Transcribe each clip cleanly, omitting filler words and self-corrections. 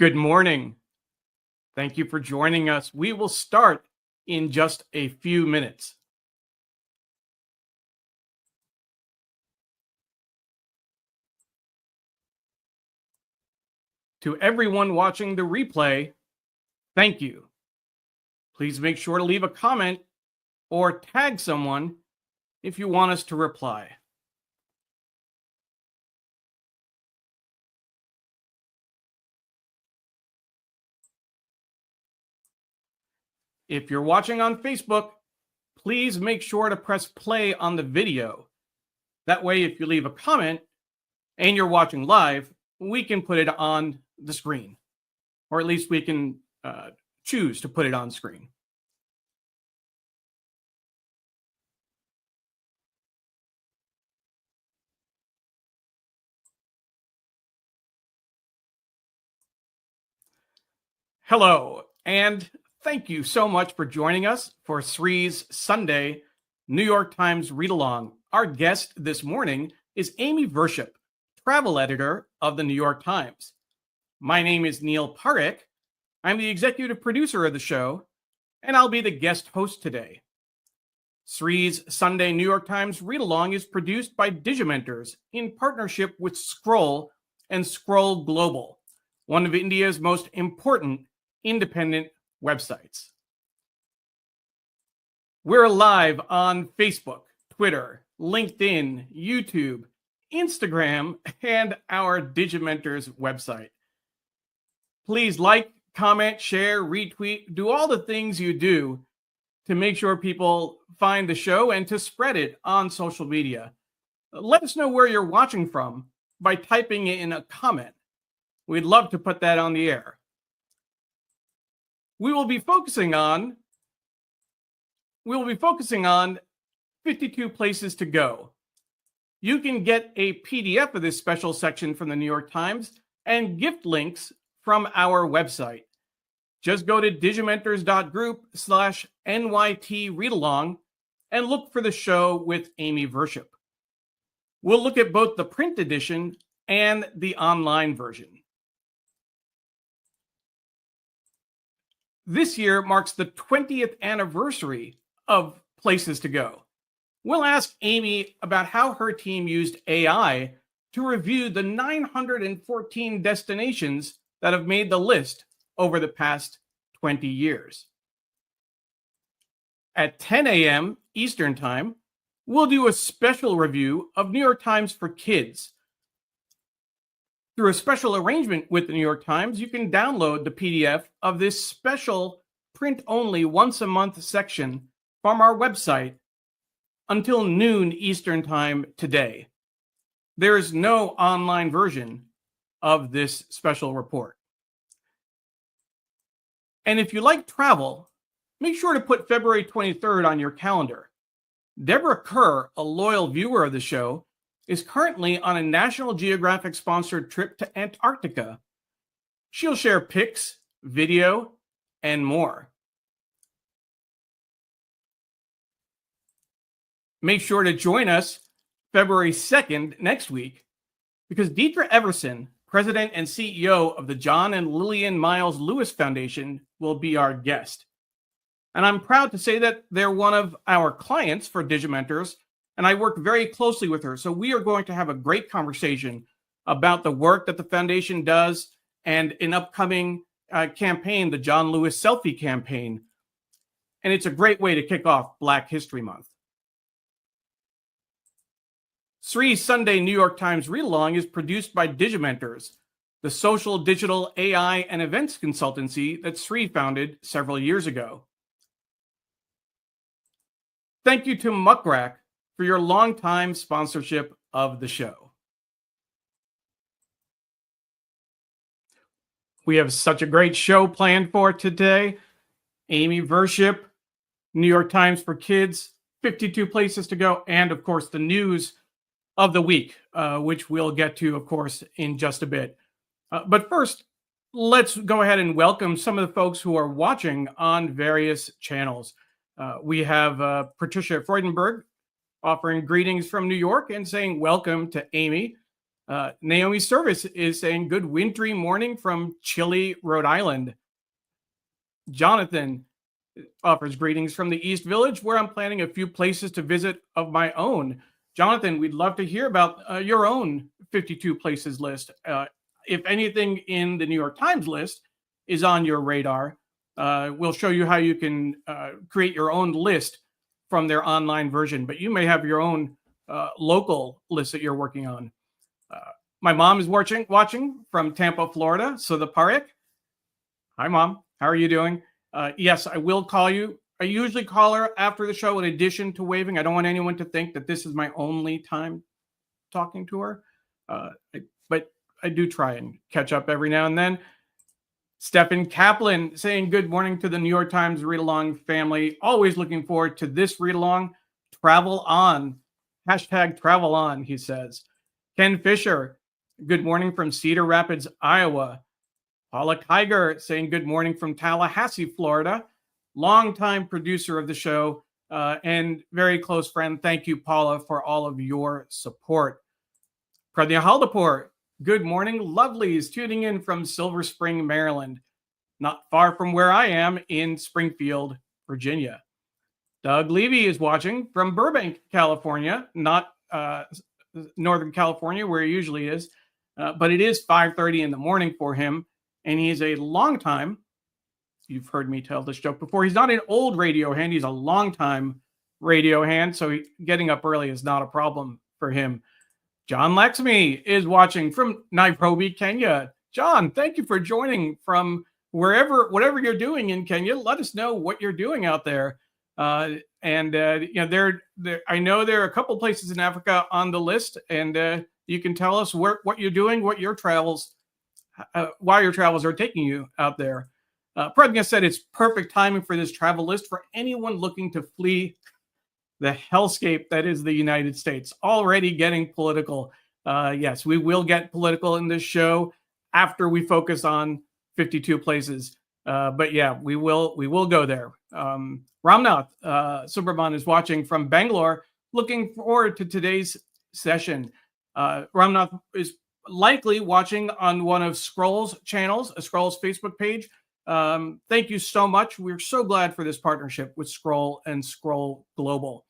Good morning. Thank you for joining us. We will start in just a few minutes. To everyone watching the replay, thank you. Please make sure to leave a comment or tag someone if you want us to reply. If you're watching on Facebook, please make sure to press play on the video. That way, if you leave a comment and you're watching live, we can put it on the screen, or at least we can choose to put it on screen. Hello, and thank you so much for joining us for Sree's Sunday New York Times Read Along. Our guest this morning is Amy Virshup, travel editor of the New York Times. My name is Neil Parekh. I'm the executive producer of the show, and I'll be the guest host today. Sree's Sunday New York Times Read Along is produced by Digimentors in partnership with Scroll and Scroll Global, one of India's most important independent websites. We're live on Facebook, Twitter, LinkedIn, YouTube, Instagram, and our Digimentors website. Please like, comment, share, retweet, do all the things you do to make sure people find the show and to spread it on social media. Let us know where you're watching from by typing in a comment. We'd love to put that on the air. We will be focusing on 52 places to go. You can get a PDF of this special section from the New York Times and gift links from our website. Just go to digimentors.group/NYT readalong and look for the show with Amy Virshup. We'll look at both the print edition and the online version. This year marks the 20th anniversary of Places to Go. We'll ask Amy about how her team used AI to review the 914 destinations that have made the list over the past 20 years. At 10 a.m. Eastern Time, we'll do a special review of New York Times for Kids. Through a special arrangement with the New York Times, you can download the PDF of this special print-only once-a-month section from our website until noon Eastern Time today. There is no online version of this special report. And if you like travel, make sure to put February 23rd on your calendar. Deborah Kerr, a loyal viewer of the show, is currently on a National Geographic-sponsored trip to Antarctica. She'll share pics, video, and more. Make sure to join us February 2nd next week, because Deidre Everson, President and CEO of the John and Lillian Miles Lewis Foundation, will be our guest. And I'm proud to say that they're one of our clients for Digimentors, and I work very closely with her. So we are going to have a great conversation about the work that the foundation does and an upcoming campaign, the John Lewis Selfie Campaign. And it's a great way to kick off Black History Month. Sree's Sunday New York Times Read Along is produced by Digimentors, the social, digital, AI, and events consultancy that Sree founded several years ago. Thank you to Muckrack for your longtime sponsorship of the show. We have such a great show planned for today. Amy Virshup, New York Times for Kids, 52 places to go, and of course the news of the week, which we'll get to, of course, in just a bit. But first, let's go ahead and welcome some of the folks who are watching on various channels. We have Patricia Freudenberg offering greetings from New York and saying welcome to Amy. Naomi Service is saying good wintry morning from chilly Rhode Island. Jonathan offers greetings from the East Village, where I'm planning a few places to visit of my own. Jonathan, we'd love to hear about your own 52 places list. If anything in the New York Times list is on your radar, we'll show you how you can create your own list from their online version, but you may have your own local list that you're working on. My mom is watching from Tampa, Florida. So the Parekh. Hi, Mom. How are you doing? Yes, I will call you. I usually call her after the show in addition to waving. I don't want anyone to think that this is my only time talking to her. But I do try and catch up every now and then. Stephen Kaplan saying good morning to the New York Times Read Along family. Always looking forward to this read along. Travel on. Hashtag travel on, he says. Ken Fisher, good morning from Cedar Rapids, Iowa. Paula Kiger saying good morning from Tallahassee, Florida. Longtime producer of the show and very close friend. Thank you, Paula, for all of your support. Pradnya Haldapur, good morning, lovelies, tuning in from Silver Spring, Maryland, not far from where I am in Springfield, Virginia. Doug Levy is watching from Burbank, California, not Northern California, where he usually is, but it is 5:30 in the morning for him, and he is a long time. You've heard me tell this joke before. He's not an old radio hand; he's a long-time radio hand, so getting up early is not a problem for him. John Laxmi is watching from Nairobi, Kenya. John, thank you for joining from whatever you're doing in Kenya. Let us know what you're doing out there. You know, I know there are a couple places in Africa on the list, and you can tell us what you're doing, what your travels, why your travels are taking you out there. Pradnya said it's perfect timing for this travel list for anyone looking to flee the hellscape that is the United States. Already getting political. Yes, we will get political in this show after we focus on 52 places. But yeah, we will go there. Ramnath Subramanian is watching from Bangalore. Looking forward to today's session. Ramnath is likely watching on one of Scroll's channels, a Scroll's Facebook page. Thank you so much. We're so glad for this partnership with Scroll and Scroll Global.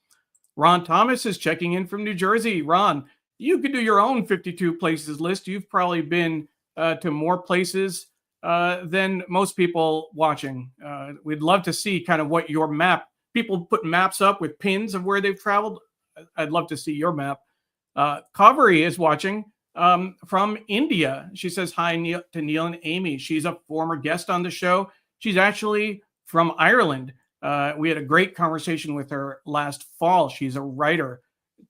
Ron Thomas is checking in from New Jersey. Ron, you could do your own 52 places list. You've probably been to more places than most people watching. We'd love to see kind of what your map, people put maps up with pins of where they've traveled. I'd love to see your map. Kaveri is watching from India. She says hi to Neil and Amy. She's a former guest on the show. She's actually from Ireland. We had a great conversation with her last fall. She's a writer.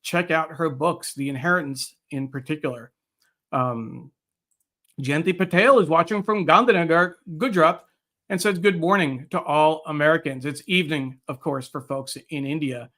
Check out her books, The Inheritance in particular. Jayanti Patel is watching from Gandhinagar, Gujarat, and says good morning to all Americans. It's evening, of course, for folks in India.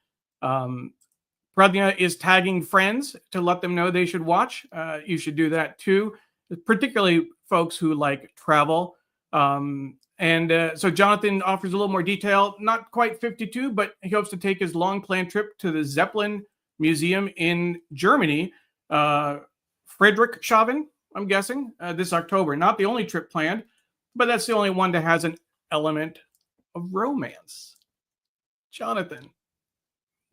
Pradnya is tagging friends to let them know they should watch. You should do that too, particularly folks who like travel. So Jonathan offers a little more detail, not quite 52, but he hopes to take his long-planned trip to the Zeppelin Museum in Germany. Friedrichshafen, I'm guessing, this October. Not the only trip planned, but that's the only one that has an element of romance. Jonathan,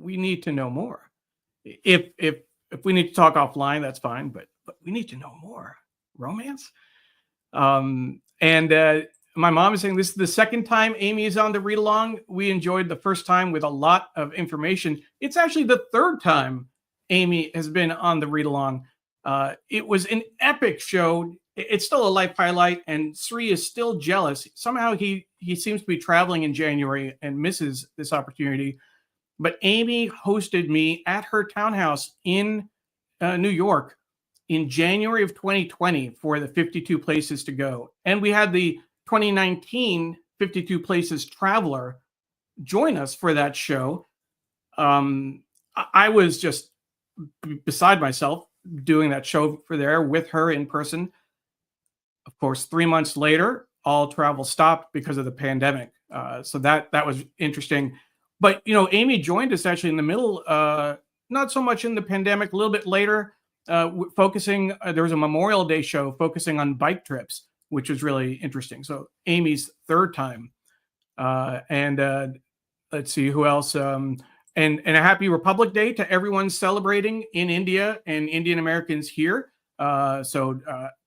we need to know more. If we need to talk offline, that's fine, but we need to know more. Romance? My mom is saying this is the second time Amy is on the read along. We enjoyed the first time with a lot of information. It's actually the third time Amy has been on the read along. It was an epic show. It's still a life highlight, and Sree is still jealous. Somehow he seems to be traveling in January and misses this opportunity. But Amy hosted me at her townhouse in New York in January of 2020 for the 52 places to go. And we had the 2019 52 Places Traveler join us for that show. I was just beside myself doing that show for there with her in person. Of course, 3 months later, all travel stopped because of the pandemic. So that was interesting. But, you know, Amy joined us actually in the middle, not so much in the pandemic, a little bit later. focusing. There was a Memorial Day show focusing on bike trips, which was really interesting. So Amy's third time, and let's see who else. And a happy Republic Day to everyone celebrating in India and Indian Americans here. So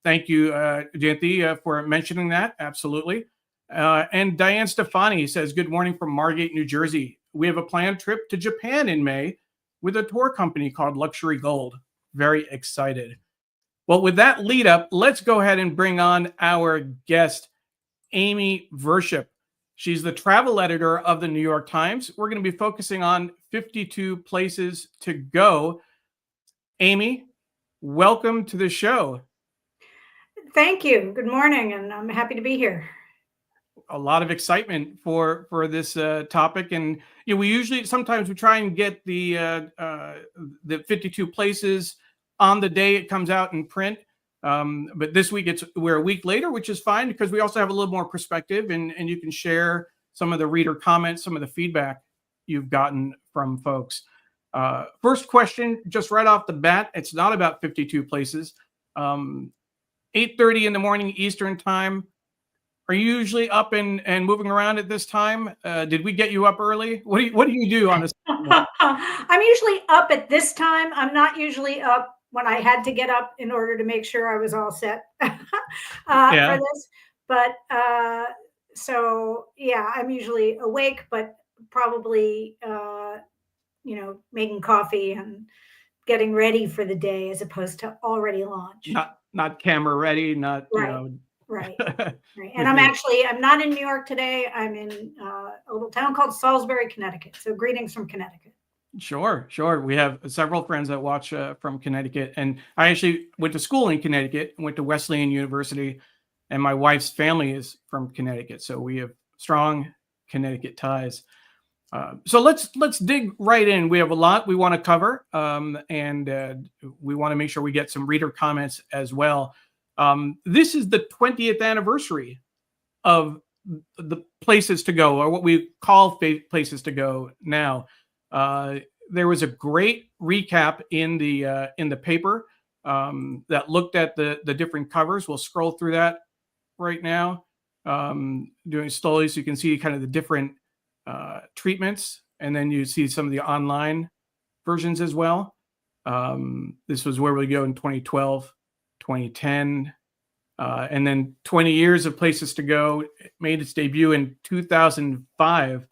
thank you, Jayanti, for mentioning that. Absolutely. And Diane Stefani says, good morning from Margate, New Jersey. We have a planned trip to Japan in May with a tour company called Luxury Gold. Very excited. Well, with that lead up, let's go ahead and bring on our guest, Amy Virshup. She's the travel editor of the New York Times. We're going to be focusing on 52 places to go. Amy, welcome to the show. Thank you. Good morning, and I'm happy to be here. A lot of excitement for this topic, and we usually sometimes we try and get the 52 places on the day it comes out in print. But this week we're a week later, which is fine because we also have a little more perspective, and you can share some of the reader comments, some of the feedback you've gotten from folks. First question, just right off the bat, it's not about 52 places. 8:30 in the morning Eastern time. Are you usually up and moving around at this time? Did we get you up early? What do you do on this? I'm usually up at this time. I'm not usually up when I had to get up in order to make sure I was all set for this. But so yeah, I'm usually awake, but probably making coffee and getting ready for the day as opposed to already launched. Not camera ready, not right. Right. And I'm not in New York today. I'm in a little town called Salisbury, Connecticut. So greetings from Connecticut. Sure. We have several friends that watch from Connecticut. And I actually went to school in Connecticut, went to Wesleyan University, and my wife's family is from Connecticut. So we have strong Connecticut ties. So let's dig right in. We have a lot we want to cover, and we want to make sure we get some reader comments as well. This is the 20th anniversary of the places to go, or what we call places to go now. There was a great recap in the paper that looked at the different covers. We'll scroll through that right now, doing slowly so you can see kind of the different treatments, and then you see some of the online versions as well. This was where we go in 2012, 2010, and then 20 years of places to go. It made its debut in 2005.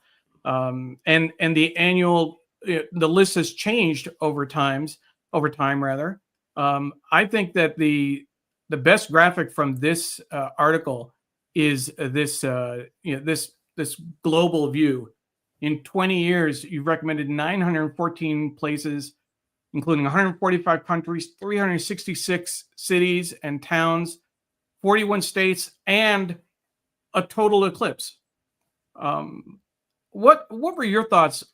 And the annual, the list has changed over time rather. I think that the best graphic from this article is this global view. In 20 years, you've recommended 914 places, including 145 countries, 366 cities and towns, 41 states, and a total eclipse. What were your thoughts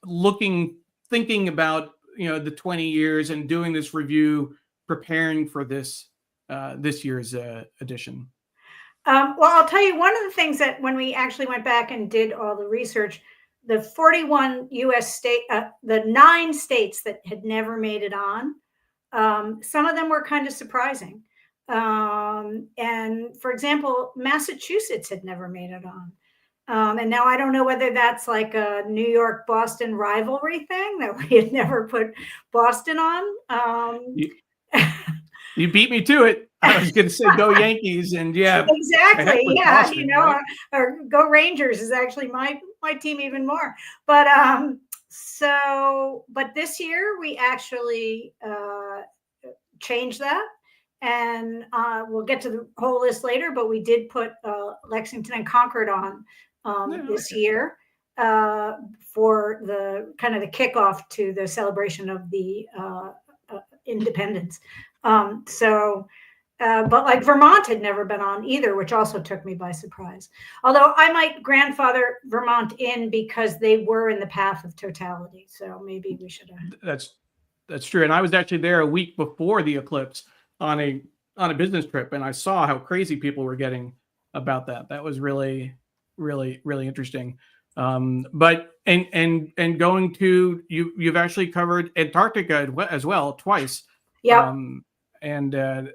thinking about the 20 years and doing this review, preparing for this year's edition? Well, I'll tell you, one of the things that when we actually went back and did all the research, the 41 U.S. state, the 9 states that had never made it on, some of them were kind of surprising. And for example, Massachusetts had never made it on. And now I don't know whether that's like a New York-Boston rivalry thing that we had never put Boston on. You beat me to it. I was going to say go Yankees, and yeah, exactly. Yeah, Boston, right? Or go Rangers is actually my team even more. But but this year we actually changed that. And we'll get to the whole list later, but we did put Lexington and Concord on this year for the kind of the kickoff to the celebration of the independence. But like Vermont had never been on either, which also took me by surprise. Although I might grandfather Vermont in because they were in the path of totality. So maybe we should have. That's true. And I was actually there a week before the eclipse on a business trip, and I saw how crazy people were getting about that. That was really, really, really interesting. But going to you've actually covered Antarctica as well twice. Yeah. And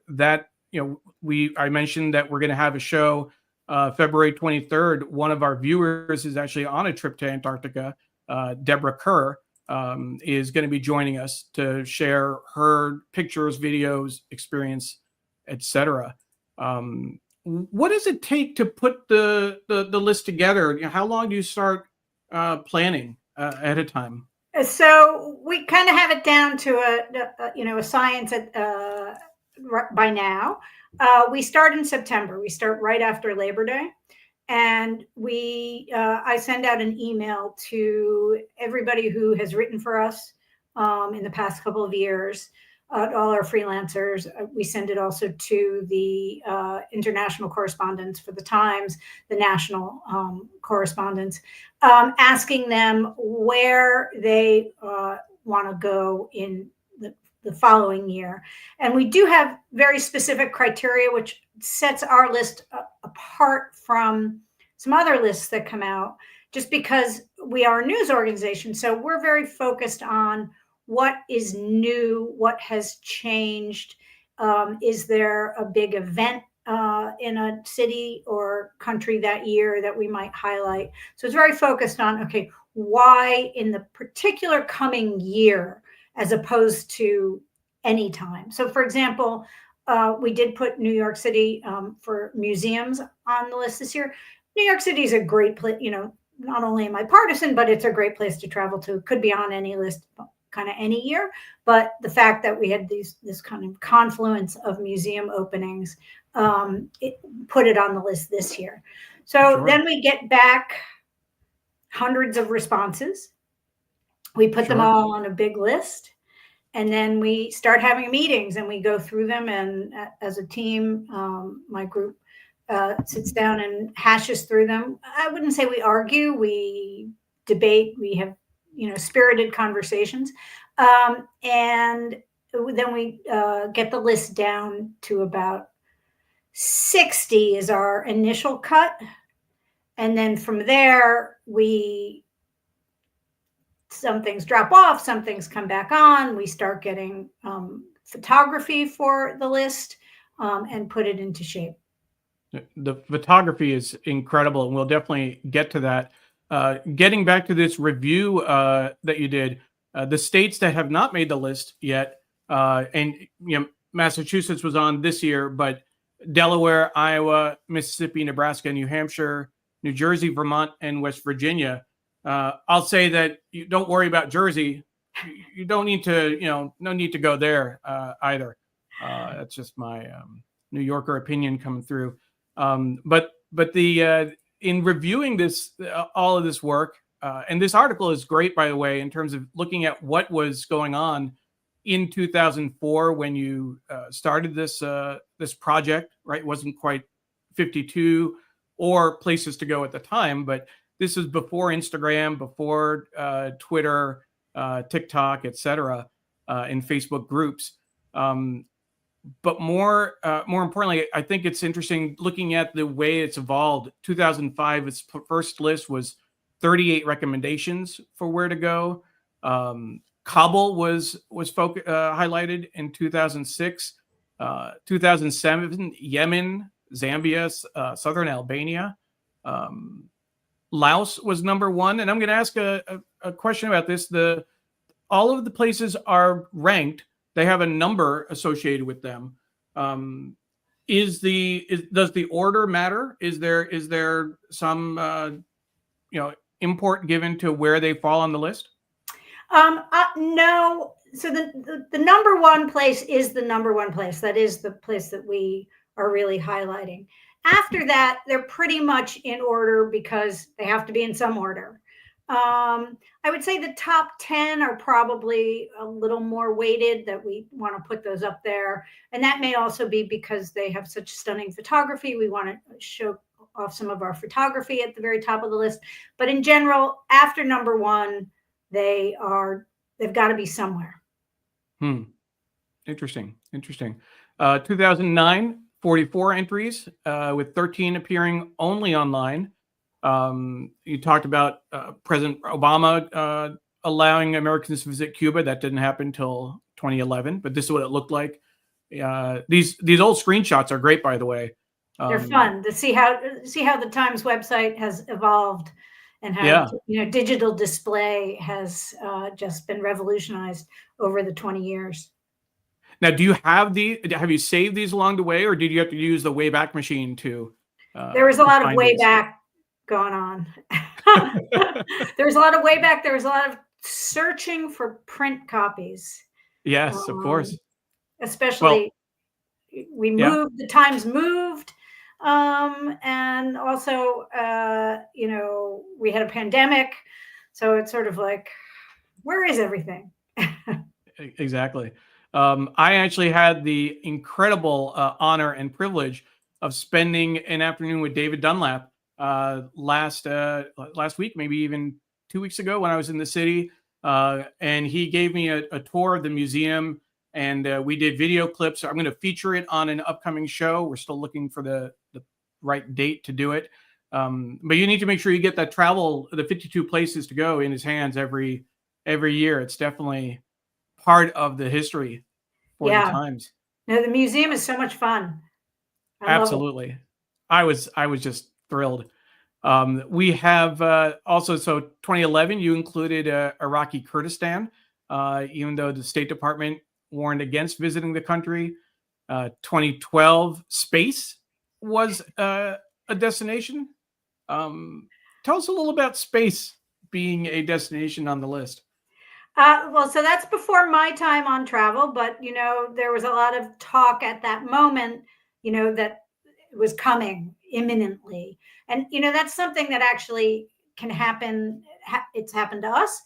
that, I mentioned that we're going to have a show February 23rd. One of our viewers is actually on a trip to Antarctica. Deborah Kerr is going to be joining us to share her pictures, videos, experience, etc. What does it take to put the list together? How long do you start planning ahead of time? So we kind of have it down to a science by now. We start in September. We start right after Labor Day. And I send out an email to everybody who has written for us in the past couple of years, all our freelancers. We send it also to the international correspondents for the Times, the national correspondents, asking them where they want to go in the following year. And we do have very specific criteria, which sets our list apart from some other lists that come out, just because we are a news organization. So we're very focused on what is new, what has changed. Is there a big event in a city or country that year that we might highlight? So it's very focused on, okay, why in the particular coming year, as opposed to any time. So for example, we did put New York City for museums on the list this year. New York City is a great place, not only am I partisan, but it's a great place to travel to. Could be on any list kind of any year. But the fact that we had this kind of confluence of museum openings, it put it on the list this year. So Then we get back hundreds of responses. We put them all on a big list. And then we start having meetings and we go through them. And as a team, my group sits down and hashes through them. I wouldn't say we argue, we debate, we have, spirited conversations. And then we get the list down to about 60 is our initial cut. And then from there, some things drop off, some things come back on. We start getting photography for the list and put it into shape. The photography is incredible, and we'll definitely get to that. Getting back to this review that you did, the states that have not made the list yet, and Massachusetts was on this year, but Delaware, Iowa, Mississippi, Nebraska, New Hampshire, New Jersey, Vermont, and West Virginia. I'll say that you don't worry about Jersey. You don't need to, no need to go there either. That's just my New Yorker opinion coming through. But in reviewing this, all of this work, and this article is great, by the way, in terms of looking at what was going on in 2004 when you started this project. Right, it wasn't quite 52 or places to go at the time, but this was before Instagram, before Twitter, TikTok, etc., and Facebook groups. But more importantly, I think it's interesting looking at the way it's evolved. 2005, its first list was 38 recommendations for where to go. Kabul was highlighted in 2006. 2007, Yemen, Zambia, southern Albania. Laos was number one. And I'm going to ask a question about this. All of the places are ranked. They have a number associated with them. Does the order matter? Is there some import given to where they fall on the list? No. So the number one place is the number one place. That is the place that we are really highlighting. After that, they're pretty much in order because they have to be in some order. I would say the top 10 are probably a little more weighted, that we want to put those up there. And that may also be because they have such stunning photography. We want to show off some of our photography at the very top of the list. But in general, after number one, they've got to be somewhere. Interesting. 2009, 44 entries, with 13 appearing only online. You talked about President Obama allowing Americans to visit Cuba. That didn't happen until 2011, but this is what it looked like These old screenshots are great, by the way. They're fun to see how the Times website has evolved, and how digital display has just been revolutionized over the 20 years. Now, do you have you saved these along the way, or did you have to use the Wayback Machine to? There was a lot of Wayback going on. There was a lot of Wayback. There was a lot of searching for print copies. Yes, of course. Especially, we moved. The Times moved, and also, we had a pandemic, so it's sort of like, where is everything? Exactly. I actually had the incredible honor and privilege of spending an afternoon with David Dunlap last week, maybe even 2 weeks ago, when I was in the city, and he gave me a tour of the museum, and we did video clips. I'm going to feature it on an upcoming show. We're still looking for the right date to do it, but you need to make sure you get that the 52 places to go in his hands every year. It's definitely part of the history for the Times. No, the museum is so much fun. Absolutely. I was just thrilled. We have also, so 2011, you included Iraqi Kurdistan, even though the State Department warned against visiting the country. 2012, space was a destination. Tell us a little about space being a destination on the list. Well, so that's before my time on travel, but there was a lot of talk at that moment, that it was coming imminently, and that's something that actually can happen. It's happened to us.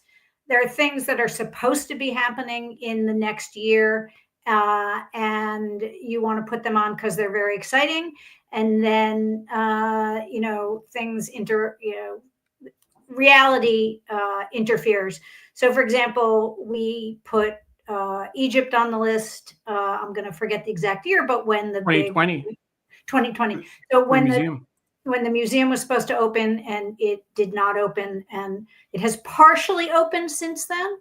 There are things that are supposed to be happening in the next year, and you want to put them on because they're very exciting, and then things reality interferes. So, for example, we put Egypt on the list. I'm going to forget the exact year, but when the 2020. So when the museum was supposed to open, and it did not open, and it has partially opened since then.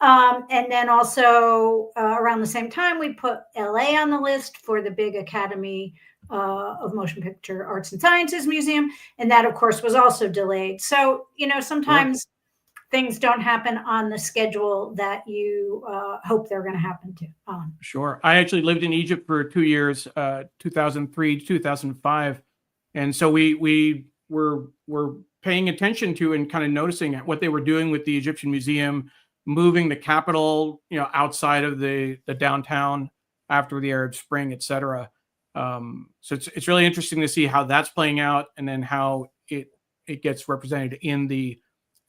And then also around the same time, we put LA on the list for the big Academy of Motion Picture Arts and Sciences Museum. And that, of course, was also delayed. So, sometimes things don't happen on the schedule that you hope they're going to happen to. Sure. I actually lived in Egypt for 2 years, 2003 to 2005. And so we were paying attention to and kind of noticing what they were doing with the Egyptian Museum, moving the capital, outside of the downtown after the Arab Spring, et cetera. So it's really interesting to see how that's playing out, and then how it gets represented in the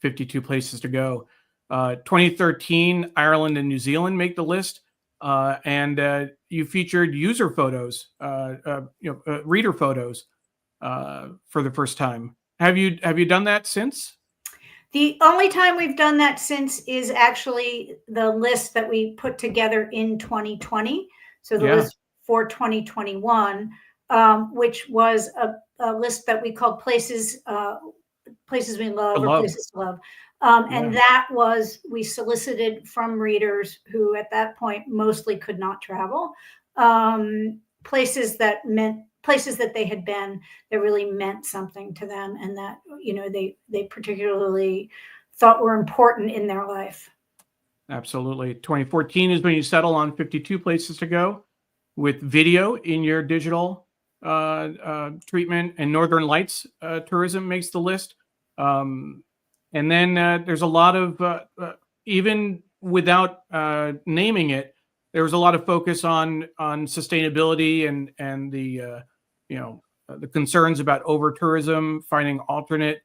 52 places to go. 2013, Ireland and New Zealand make the list, and you featured user photos, reader photos, for the first time. Have you done that since? The only time we've done that since is actually the list that we put together in 2020. So the list for 2021, which was a list that we called places we love, or places to love. And that was, we solicited from readers who at that point mostly could not travel, places that they had been that really meant something to them, and that they particularly thought were important in their life. Absolutely. 2014 is when you settle on 52 places to go, with video in your digital treatment, and Northern Lights tourism makes the list. And then there's a lot of, even without naming it, there was a lot of focus on sustainability and the the concerns about over tourism, finding alternate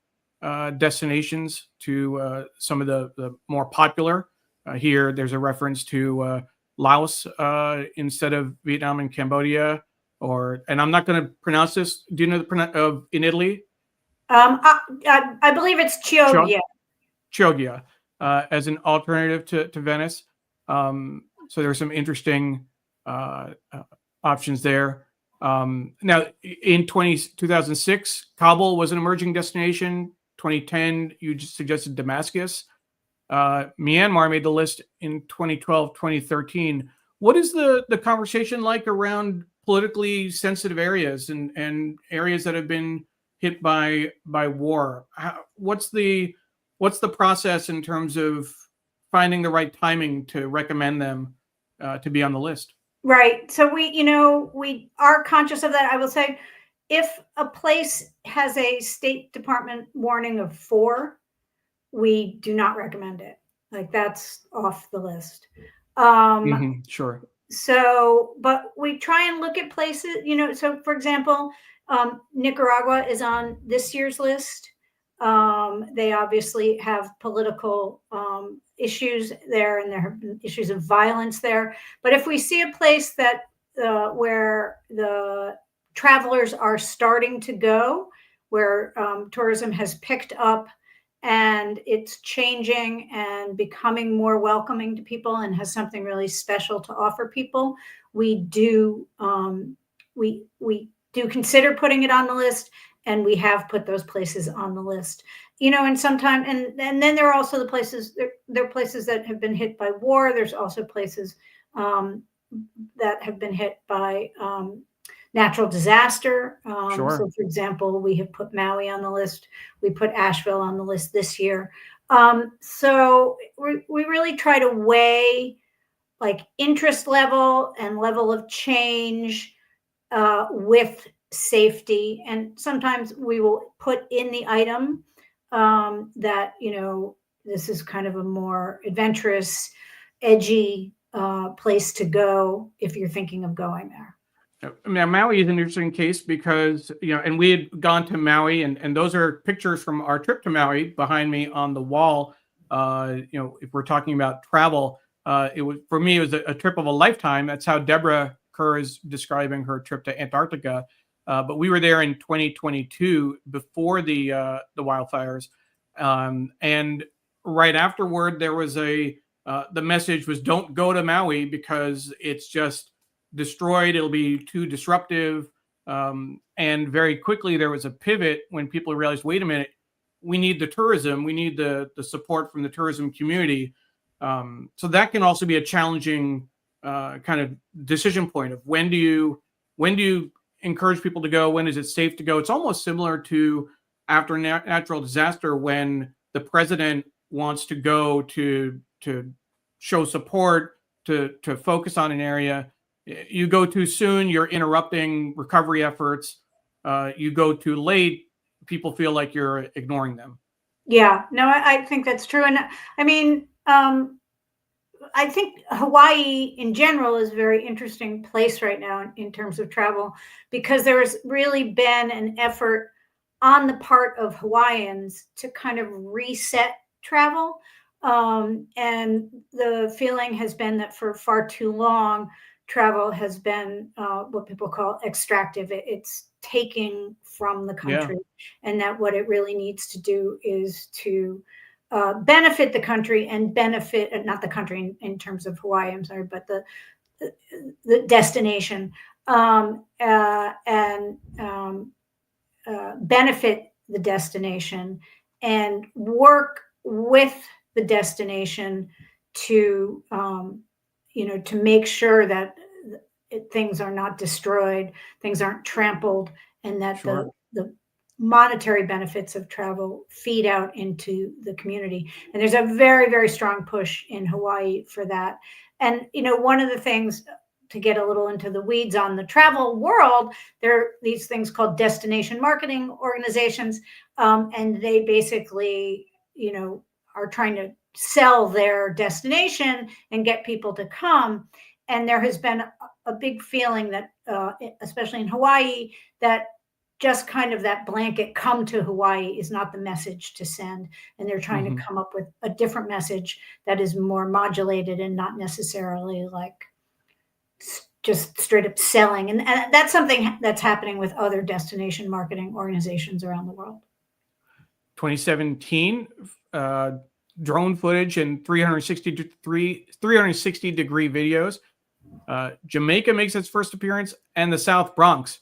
destinations to some of the more popular. Here, there's a reference to Laos instead of Vietnam and Cambodia, and I'm not going to pronounce this. Do you know the in Italy? I believe it's Chioggia. Chioggia as an alternative to Venice. So there's some interesting options there. Now, in 2006, Kabul was an emerging destination. 2010, you just suggested Damascus. Myanmar made the list in 2012, 2013. What is the conversation like around politically sensitive areas and areas that have been hit by war? What's the process in terms of finding the right timing to recommend them to be on the list? Right. So we are conscious of that. I will say, if a place has a State Department warning of 4, we do not recommend it. Like, that's off the list. Sure. So, but we try and look at places, so for example, Nicaragua is on this year's list. They obviously have political issues there, and there have been issues of violence there. But if we see a place that where the travelers are starting to go, where tourism has picked up and it's changing and becoming more welcoming to people and has something really special to offer people, we do consider putting it on the list, and we have put those places on the list. And sometimes, and then there are also the places, there are places that have been hit by war. There's also places that have been hit by natural disaster. Sure. So, for example, we have put Maui on the list. We put Asheville on the list this year. So we really try to weigh like interest level and level of change with safety. And sometimes we will put in the item that, this is kind of a more adventurous, edgy place to go if you're thinking of going there. Now, Maui is an interesting case because, and we had gone to Maui, and those are pictures from our trip to Maui behind me on the wall. If we're talking about travel, it was, for me, it was a trip of a lifetime. That's how Deborah Kerr is describing her trip to Antarctica. But we were there in 2022 before the wildfires. And right afterward, there was the message was, don't go to Maui because it's just destroyed. It'll be too disruptive. And very quickly there was a pivot when people realized, wait a minute, we need the tourism. We need the support from the tourism community. So that can also be a challenging kind of decision point of when do you encourage people to go? When is it safe to go? It's almost similar to after natural disaster, when the president wants to go to show support, to focus on an area. You go too soon, you're interrupting recovery efforts. You go too late, people feel like you're ignoring them. Yeah, no, I think that's true. And I mean, I think Hawaii in general is a very interesting place right now in terms of travel, because there has really been an effort on the part of Hawaiians to kind of reset travel. And the feeling has been that for far too long, travel has been what people call extractive. It's taking from the country, and that what it really needs to do is to benefit the country and benefit, not the country in terms of Hawaii, I'm sorry, but the destination, and benefit the destination and work with the destination to to make sure that things are not destroyed, things aren't trampled, and that Sure. the monetary benefits of travel feed out into the community. And there's a very, very strong push in Hawaii for that. And, one of the things, to get a little into the weeds on the travel world, there are these things called destination marketing organizations. And they basically, are trying to sell their destination and get people to come. And there has been a big feeling that, especially in Hawaii, that just kind of that blanket come to Hawaii is not the message to send. And they're trying to come up with a different message that is more modulated and not necessarily like just straight up selling. And that's something that's happening with other destination marketing organizations around the world. 2017, drone footage and 360 degree videos. Jamaica makes its first appearance, and the South Bronx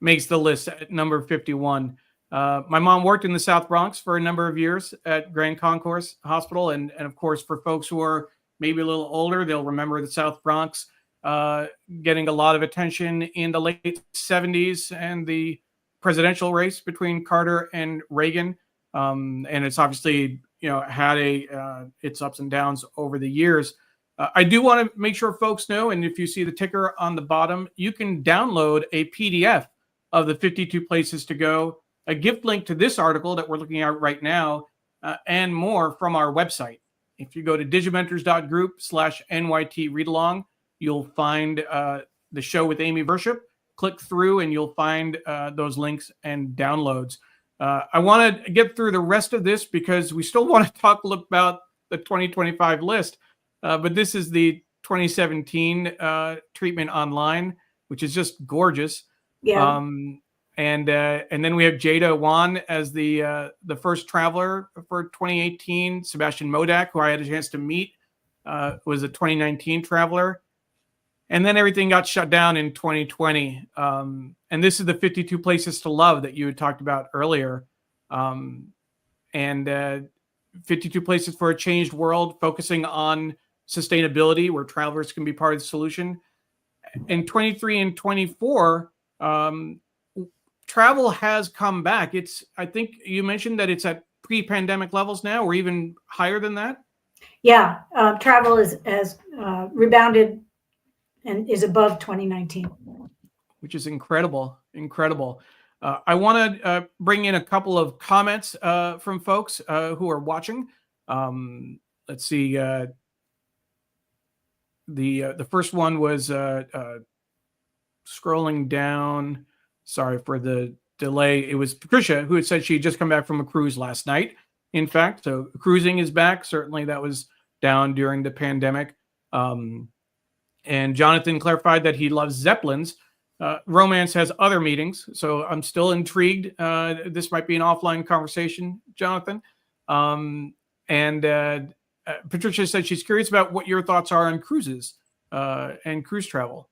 makes the list at number 51. My mom worked in the South Bronx for a number of years at Grand Concourse Hospital. And of course, for folks who are maybe a little older, they'll remember the South Bronx. getting a lot of attention in the late 70s and the presidential race between Carter and Reagan. And it's obviously, had its ups and downs over the years. I do want to make sure folks know, and if you see the ticker on the bottom, you can download a PDF of the 52 places to go, a gift link to this article that we're looking at right now, and more from our website. If you go to digimentors.group/NYT read along, you'll find the show with Amy Virshup. Click through and you'll find those links and downloads. I want to get through the rest of this because we still want to talk about the 2025 list. But this is the 2017 treatment online, which is just gorgeous. Yeah. And then we have Jada Wan as the first traveler for 2018. Sebastian Modak, who I had a chance to meet, was a 2019 traveler. And then everything got shut down in 2020. And this is the 52 places to love that you had talked about earlier. And 52 places for a changed world, focusing on sustainability, where travelers can be part of the solution. In 23 and 24, travel has come back. I think you mentioned that it's at pre-pandemic levels now, or even higher than that. Yeah, travel has rebounded and is above 2019, which is incredible. I want to bring in a couple of comments from folks who are watching. Let's see. The first one was scrolling down. Sorry for the delay. It was Patricia who had said she had just come back from a cruise last night. In fact, so cruising is back. Certainly that was down during the pandemic. And Jonathan clarified that he loves Zeppelins. Romance has other meetings, so I'm still intrigued. This might be an offline conversation, Jonathan. Patricia said she's curious about what your thoughts are on cruises and cruise travel.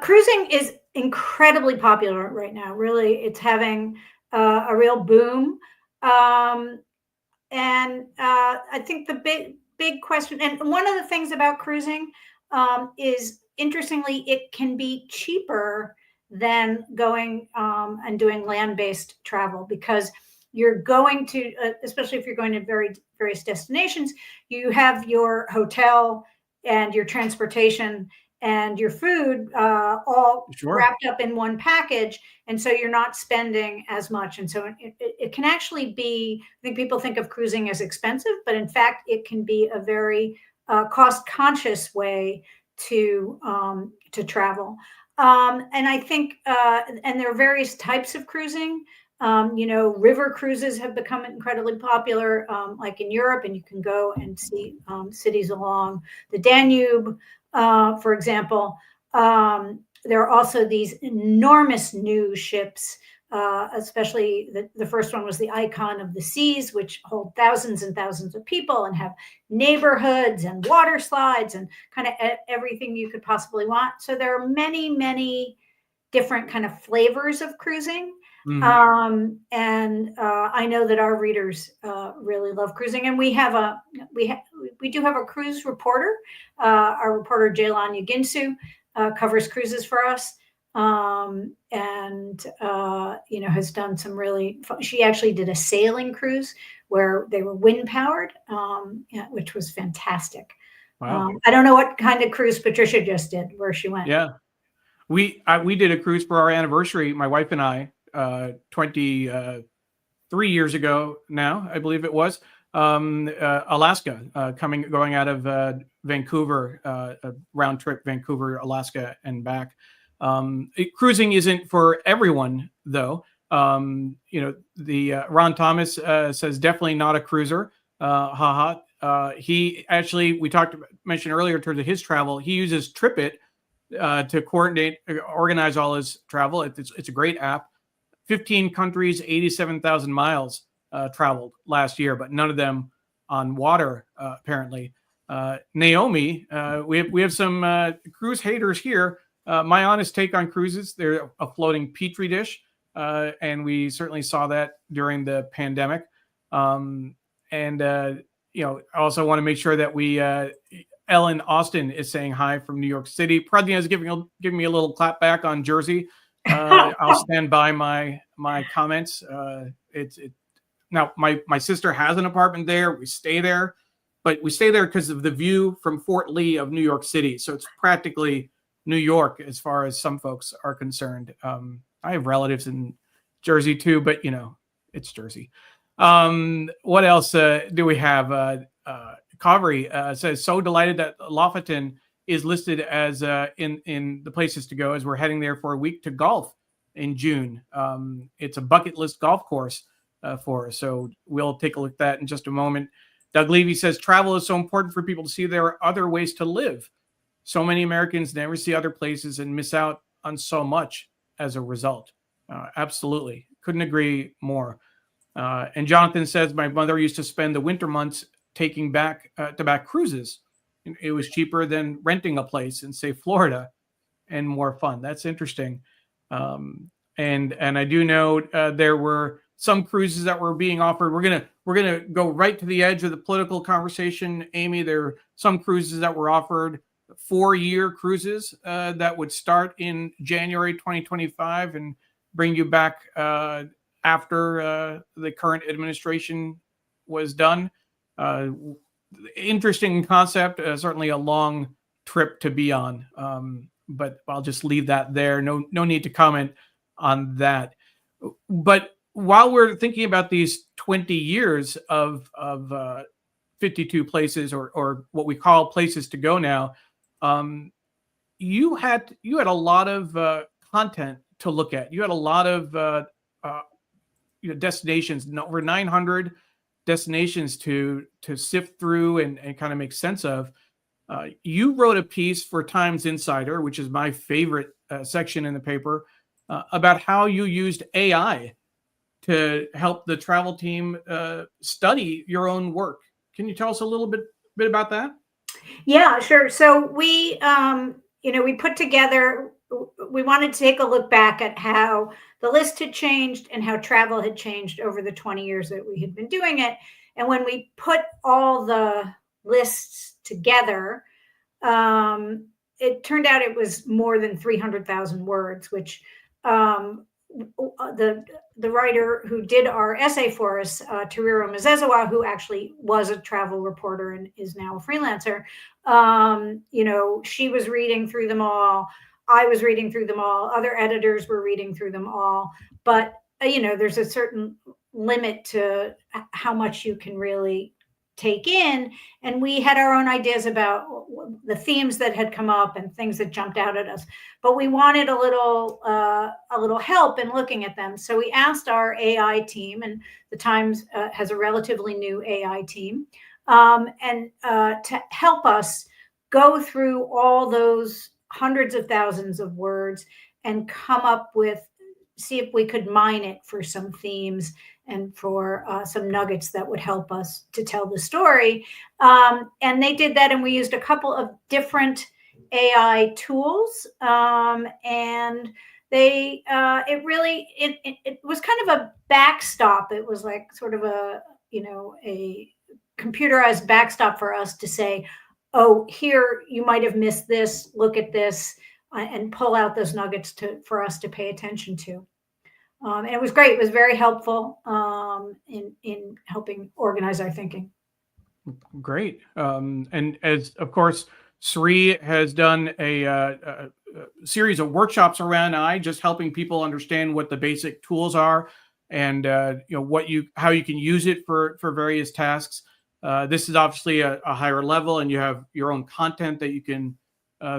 Cruising is incredibly popular right now. Really, it's having a real boom. I think the big question, and one of the things about cruising is, interestingly, it can be cheaper than going and doing land-based travel, because you're going to, especially if you're going to various destinations, you have your hotel and your transportation and your food all wrapped up in one package. And so you're not spending as much. And so it can actually be, I think people think of cruising as expensive, but in fact, it can be a very cost-conscious way to travel. And I think, and there are various types of cruising. River cruises have become incredibly popular, like in Europe, and you can go and see cities along the Danube, for example. There are also these enormous new ships, especially the first one was the Icon of the Seas, which hold thousands and thousands of people and have neighborhoods and water slides and kind of everything you could possibly want. So there are many, many different kind of flavors of cruising. Mm-hmm. I know that our readers really love cruising, and we do have a cruise reporter. Our reporter Jaylan Yuginsu covers cruises for us, has done some really fun. She actually did a sailing cruise where they were wind powered, which was fantastic. Wow. I don't know what kind of cruise Patricia just did, where she went. Yeah, we did a cruise for our anniversary, my wife and I, 23 years ago now, I believe it was, Alaska, going out of Vancouver, a round trip, Vancouver, Alaska and back. Cruising isn't for everyone, though. Ron Thomas says definitely not a cruiser. He actually, mentioned earlier in terms of his travel, he uses TripIt to organize all his travel. It's a great app. 15 countries, 87,000 miles traveled last year, but none of them on water, apparently. Naomi, we have some cruise haters here. My honest take on cruises, they're a floating petri dish, and we certainly saw that during the pandemic. I also want to make sure that we Ellen Austin is saying hi from New York City. Pradnya is giving me a little clap back on Jersey. I'll stand by my comments. Now my sister has an apartment there. We stay there, but we stay there because of the view from Fort Lee of New York City. So it's practically New York as far as some folks are concerned. I have relatives in Jersey too, but it's Jersey. What else do we have? Kaveri says, so delighted that Lofoten is listed as in the places to go as we're heading there for a week to golf in June. It's a bucket list golf course for us. So we'll take a look at that in just a moment. Doug Levy says, travel is so important for people to see there are other ways to live. So many Americans never see other places and miss out on so much as a result. Absolutely. Couldn't agree more. And Jonathan says, my mother used to spend the winter months taking back-to-back cruises. It was cheaper than renting a place in, say, Florida, and more fun. That's interesting. And I do know there were some cruises that were being offered. We're gonna go right to the edge of the political conversation, Amy. There are some cruises that were offered, 4-year cruises that would start in January 2025 and bring you back after the current administration was done. Interesting concept, certainly a long trip to be on, but I'll just leave that there. No need to comment on that. But while we're thinking about these 20 years of 52 places or what we call places to go now, you had a lot of content to look at. You had a lot of destinations, over 900 destinations to sift through and kind of make sense of. You wrote a piece for Times Insider, which is my favorite section in the paper, about how you used AI to help the travel team study your own work. Can you tell us a little bit about that? Yeah, sure. So we put together, we wanted to take a look back at how the list had changed and how travel had changed over the 20 years that we had been doing it. And when we put all the lists together, it turned out it was more than 300,000 words, which the writer who did our essay for us, Tariro Mazezawa, who actually was a travel reporter and is now a freelancer, she was reading through them all. I was reading through them all. Other editors were reading through them all. But, there's a certain limit to how much you can really take in. And we had our own ideas about the themes that had come up and things that jumped out at us, but we wanted a little help in looking at them. So we asked our AI team, and the Times has a relatively new AI team, and to help us go through all those hundreds of thousands of words and come up with, see if we could mine it for some themes and for some nuggets that would help us to tell the story. And they did that, and we used a couple of different AI tools. And they, it was kind of a backstop. It was like sort of a computerized backstop for us to say, oh, here, you might have missed this, look at this, and pull out those nuggets for us to pay attention to. And it was great. It was very helpful in helping organize our thinking. Great. And as, of course, Sree has done a series of workshops around AI, just helping people understand what the basic tools are and how you can use it for various tasks. This is obviously a higher level, and you have your own content that you can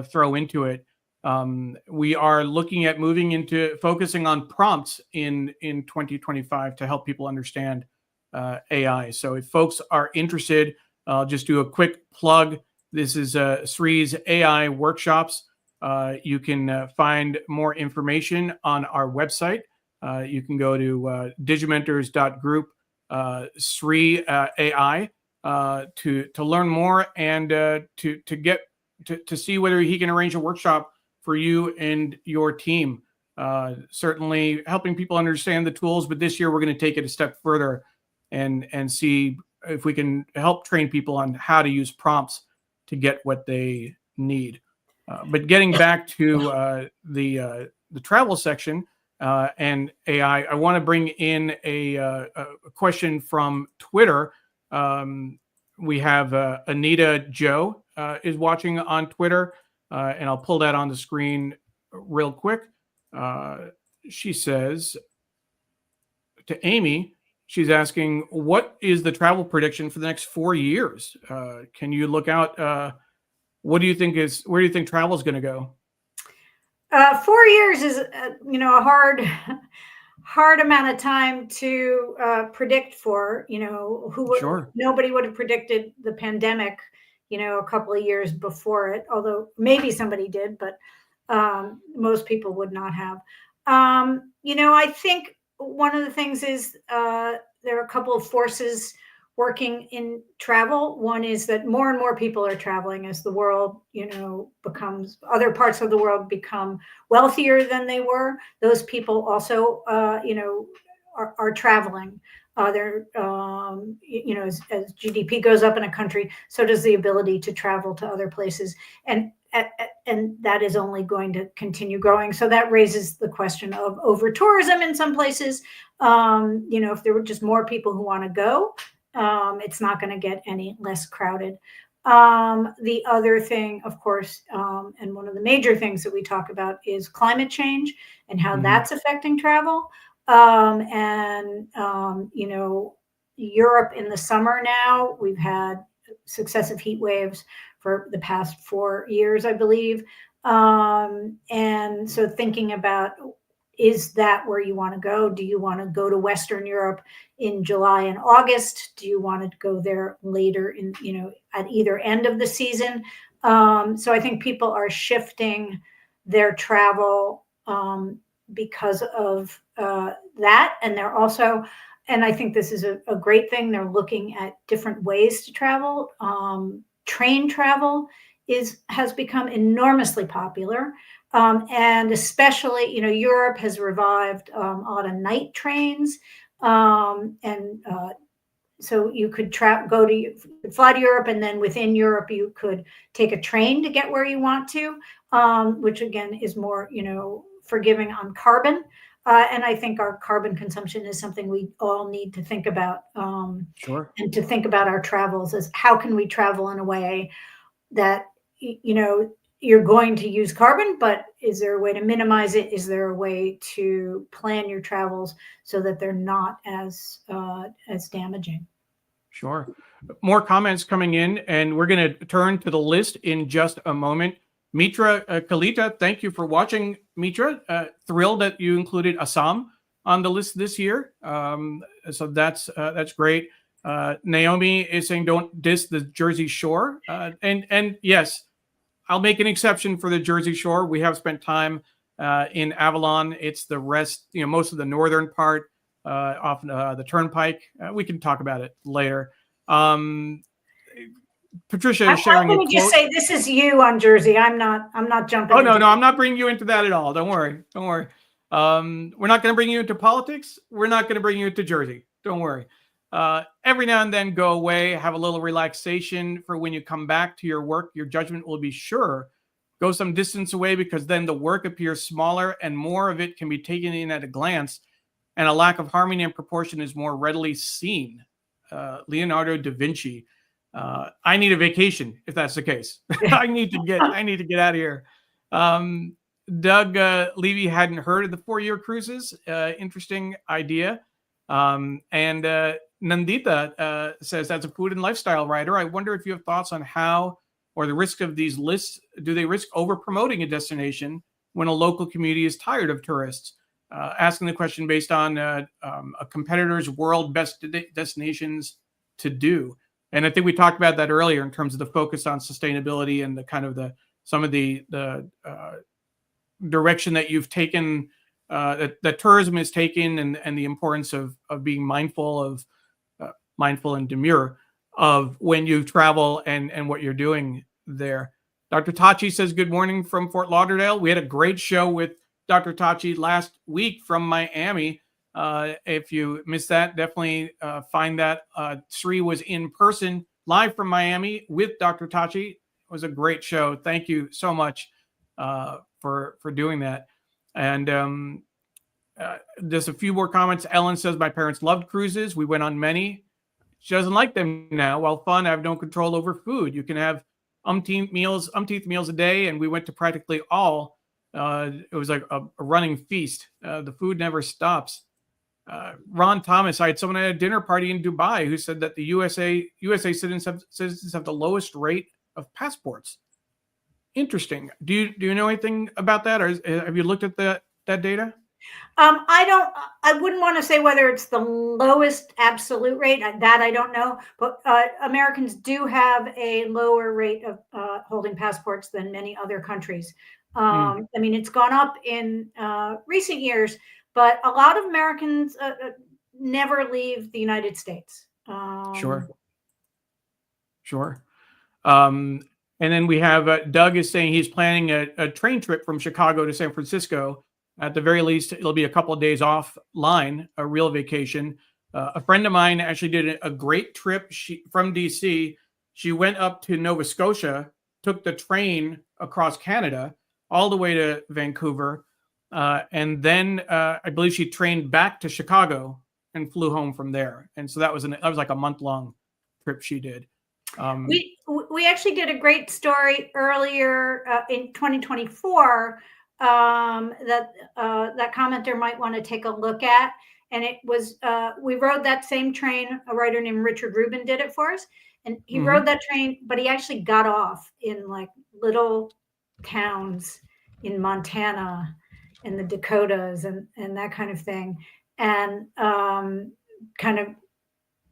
throw into it. We are looking at moving into focusing on prompts in 2025 to help people understand AI. So if folks are interested, I'll just do a quick plug. This is Sree's AI workshops. You can find more information on our website. You can go to digimentors.group Sree AI to learn more and to see whether he can arrange a workshop for you and your team. Certainly helping people understand the tools, but this year we're going to take it a step further and see if we can help train people on how to use prompts to get what they need. But getting back to the travel section and AI, I want to bring in a question from Twitter. We have Anita Joe is watching on Twitter, and I'll pull that on the screen real quick. She says to Amy, she's asking, what is the travel prediction for the next 4 years? Can you look out? Where do you think travel is going to go? 4 years is, a hard amount of time to predict for. Sure. Nobody would have predicted the pandemic, a couple of years before it, although maybe somebody did, but most people would not have. I think one of the things is there are a couple of forces working in travel. One is that more and more people are traveling as the world, other parts of the world become wealthier than they were. Those people also, are traveling. As GDP goes up in a country, so does the ability to travel to other places. And that is only going to continue growing. So that raises the question of over tourism in some places. If there were just more people who want to go, it's not going to get any less crowded. The other thing, of course, and one of the major things that we talk about is climate change and how that's affecting travel. Europe in the summer now, we've had successive heat waves for the past 4 years, I believe. And so thinking about, is that where you want to go? Do you want to go to Western Europe in July and August? Do you want to go there later in, at either end of the season? So I think people are shifting their travel because of that. And they're also, and I think this is a great thing, they're looking at different ways to travel. Train travel has become enormously popular. And especially, Europe has revived a lot of night trains. So you could fly to Europe, and then within Europe, you could take a train to get where you want to, which again is more, forgiving on carbon. And I think our carbon consumption is something we all need to think about. Sure. And to think about our travels as how can we travel in a way that, you're going to use carbon, but is there a way to minimize it? Is there a way to plan your travels so that they're not as damaging? Sure. More comments coming in, and we're going to turn to the list in just a moment. Mitra Kalita, thank you for watching, Mitra. Thrilled that you included Assam on the list this year. So that's great. Naomi is saying don't diss the Jersey Shore. And yes, I'll make an exception for the Jersey Shore. We have spent time in Avalon. It's the rest, most of the northern part, off the Turnpike. We can talk about it later. Patricia is sharing. I'm going to just say this is you on Jersey. I'm not jumping. Oh, no, I'm not bringing you into that at all. Don't worry. We're not going to bring you into politics. We're not going to bring you into Jersey. Don't worry. Every now and then go away, have a little relaxation for when you come back to your work. Your judgment will be sure. Go some distance away, because then the work appears smaller and more of it can be taken in at a glance, and a lack of harmony and proportion is more readily seen. Leonardo da Vinci. I need a vacation if that's the case. I need to get out of here. Doug Levy hadn't heard of the 4-year cruises. Interesting idea. And Nandita says, as a food and lifestyle writer, I wonder if you have thoughts on how, or the risk of these lists, do they risk over promoting a destination when a local community is tired of tourists? Asking the question based on a competitor's world best destinations to do. And I think we talked about that earlier in terms of the focus on sustainability and the kind of some of the direction that you've taken, that tourism is taken, and the importance of being mindful and demure of when you travel and what you're doing there. Dr. Tachi says, good morning from Fort Lauderdale. We had a great show with Dr. Tachi last week from Miami. If you missed that, definitely find that. Sree was in person live from Miami with Dr. Tachi was a great show. Thank you so much for doing that. And just a few more comments. Ellen says, my parents loved cruises. We went on many. She doesn't like them now. While fun, I have no control over food. You can have umpteenth meals a day, and we went to practically all. It was like a running feast. The food never stops. Ron Thomas, I had someone at a dinner party in Dubai who said that the USA citizens have the lowest rate of passports. Interesting. Do you know anything about that, or have you looked at that data? I wouldn't want to say whether it's the lowest absolute rate. That I don't know, but Americans do have a lower rate of holding passports than many other countries. I mean, it's gone up in recent years, but a lot of Americans never leave the United States. Sure. And then we have Doug is saying he's planning a train trip from Chicago to San Francisco. At the very least, it'll be a couple of days offline, a real vacation. A friend of mine actually did a great trip from DC. She went up to Nova Scotia, took the train across Canada, all the way to Vancouver. And then I believe she trained back to Chicago and flew home from there. And so that was like a month-long trip she did. We actually did a great story earlier in 2024 that commenter might want to take a look at. And it was, we rode that same train. A writer named Richard Rubin did it for us. And he rode that train, but he actually got off in like little towns in Montana, in the Dakotas and that kind of thing. And kind of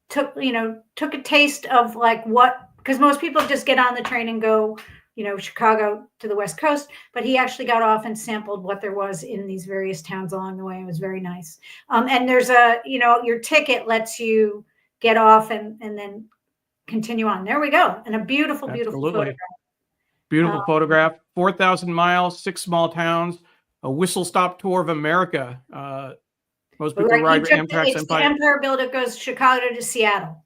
took a taste of like what, because most people just get on the train and go, Chicago to the West Coast, but he actually got off and sampled what there was in these various towns along the way. It was very nice. And there's your ticket lets you get off and then continue on. There we go. And a beautiful, beautiful photograph. Beautiful photograph. 4,000 miles, 6 small towns, a whistle-stop tour of America. Most people ride Amtrak. It's the Empire Build. It goes Chicago to Seattle.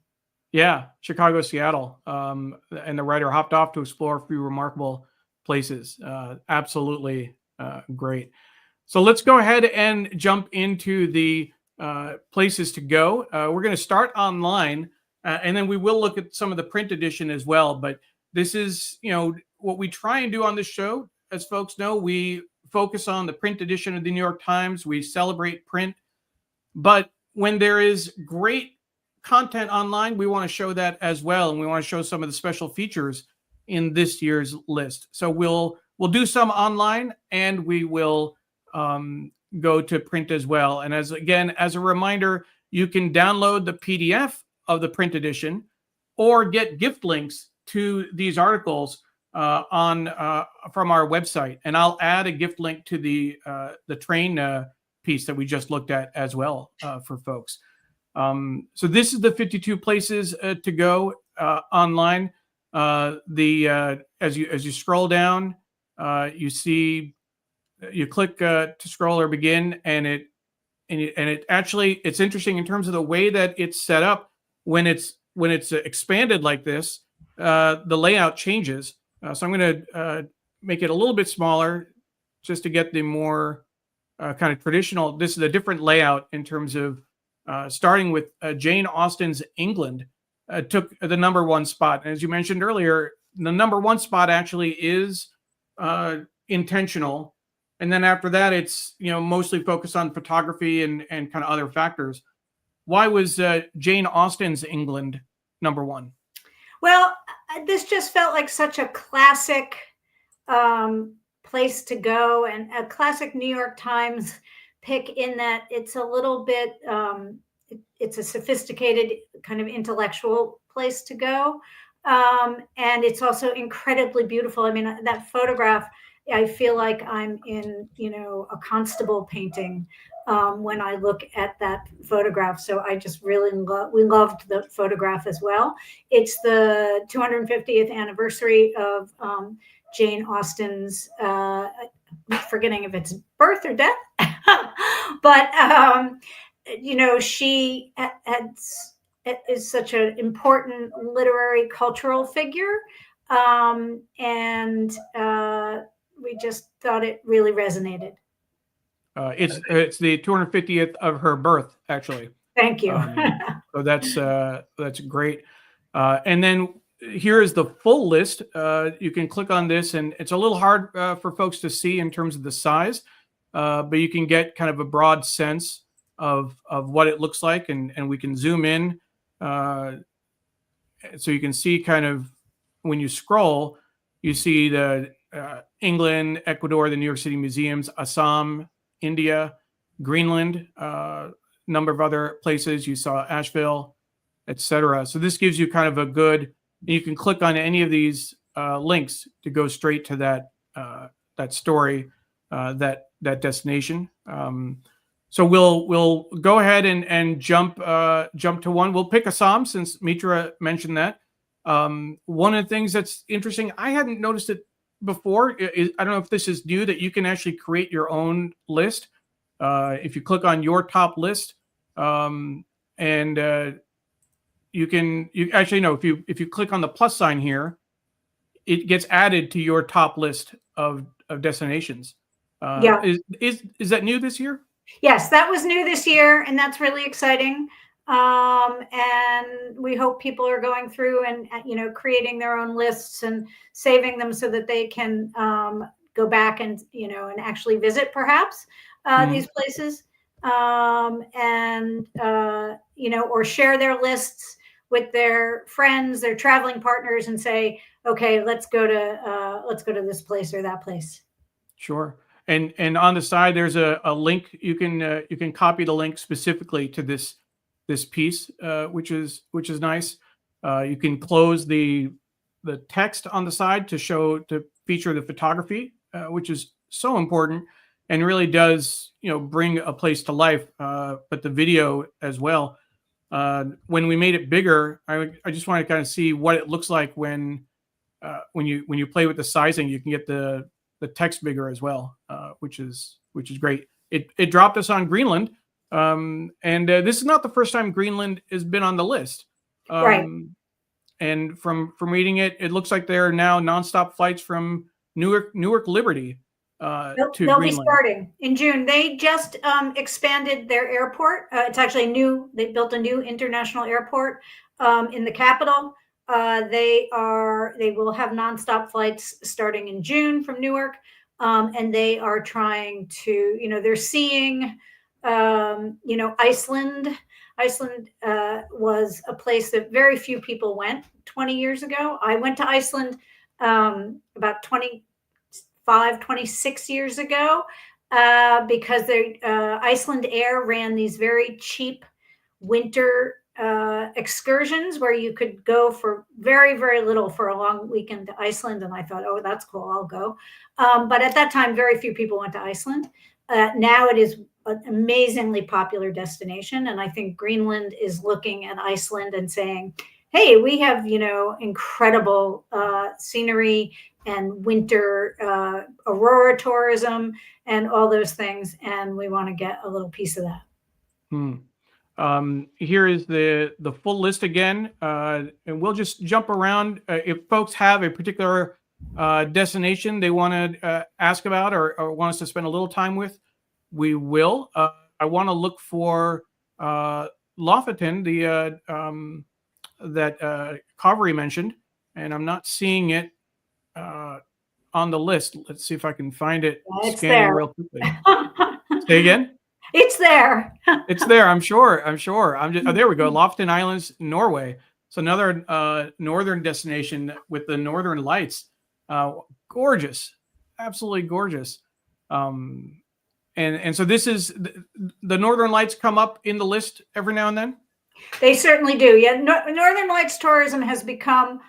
Yeah, Chicago, Seattle. And the writer hopped off to explore a few remarkable places. Absolutely great. So let's go ahead and jump into the places to go. We're going to start online, and then we will look at some of the print edition as well. But this is, what we try and do on this show. As folks know, we focus on the print edition of the New York Times. We celebrate print. But when there is great content online, we want to show that as well, and we want to show some of the special features in this year's list. So we'll do some online, and we will go to print as well. And as a reminder, you can download the PDF of the print edition or get gift links to these articles from our website. And I'll add a gift link to the train piece that we just looked at as well for folks. So this is the 52 places to go online. As you scroll down, you see, you click to scroll or begin, and it actually, it's interesting in terms of the way that it's set up. When it's expanded like this, the layout changes. So I'm going to make it a little bit smaller just to get the more kind of traditional. This is a different layout in terms of starting with Jane Austen's England took the number one spot. And as you mentioned earlier, the number one spot actually is intentional. And then after that, it's mostly focused on photography and kind of other factors. Why was Jane Austen's England number one? Well, this just felt like such a classic place to go, and a classic New York Times pick in that it's a little bit, it's a sophisticated kind of intellectual place to go. And it's also incredibly beautiful. I mean, that photograph, I feel like I'm in, a Constable painting when I look at that photograph. So I just really we loved the photograph as well. It's the 250th anniversary of Jane Austen's, I'm forgetting if it's birth or death, but, she is such an important literary cultural figure. and we just thought it really resonated. It's the 250th of her birth, actually. Thank you. So that's great. And then here is the full list. You can click on this, and it's a little hard for folks to see in terms of the size, but you can get kind of a broad sense of what it looks like, and we can zoom in, so you can see kind of when you scroll, you see the England, Ecuador, the New York City museums, Assam, India, Greenland, number of other places. You saw Asheville, etc. So this gives you kind of a good. You can click on any of these links to go straight to that story, that destination. So we'll go ahead and jump to one. We'll pick Assam since Mitra mentioned that. One of the things that's interesting, I hadn't noticed it before. I don't know if this is new, that you can actually create your own list. If you click on your top list, and if you click on the plus sign here, it gets added to your top list of destinations. Yeah. Is that new this year? Yes, that was new this year, and that's really exciting. And we hope people are going through and creating their own lists and saving them so that they can go back and and actually visit perhaps these places, and or share their lists with their friends, their traveling partners, and say, okay, let's go to this place or that place. Sure. And on the side, there's a link. You can copy the link specifically to this piece, which is nice. You can close the text on the side to feature the photography, which is so important and really does bring a place to life. But the video as well. When we made it bigger, I just want to kind of see what it looks like when you play with the sizing. You can get the text bigger as well, which is great. It dropped us on Greenland, and this is not the first time Greenland has been on the list. Right. And from reading it, it looks like there are now nonstop flights from Newark Liberty to they'll Greenland. Be starting in June. They just expanded their airport. It's actually new. They built a new international airport in the capital. They will have nonstop flights starting in June from Newark, and they are trying to, they're seeing, Iceland. Iceland was a place that very few people went 20 years ago. I went to Iceland about 26 years ago because Iceland Air ran these very cheap winter excursions where you could go for very, very little for a long weekend to Iceland. And I thought, oh, that's cool, I'll go. But at that time, very few people went to Iceland. Now it is an amazingly popular destination. And I think Greenland is looking at Iceland and saying, hey, we have, incredible scenery and winter aurora tourism and all those things. And we want to get a little piece of that. Here is the full list again, and we'll just jump around. If folks have a particular destination they want to ask about or want us to spend a little time with, we will. I want to look for Lofoten, that Kaveri mentioned, and I'm not seeing it on the list. Let's see if I can find it. It's there. Real quickly. Say again. It's there. It's there. I'm sure. There we go. Lofoten Islands, Norway. It's another northern destination with the northern lights. Gorgeous, absolutely gorgeous. And so this is the northern lights come up in the list every now and then. They certainly do. Yeah, Northern Lights tourism has become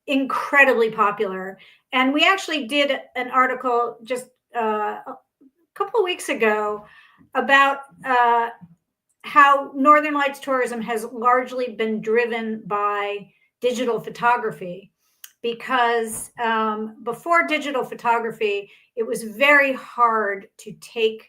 incredibly popular, and we actually did an article just a couple of weeks ago about how Northern Lights tourism has largely been driven by digital photography, because before digital photography, it was very hard to take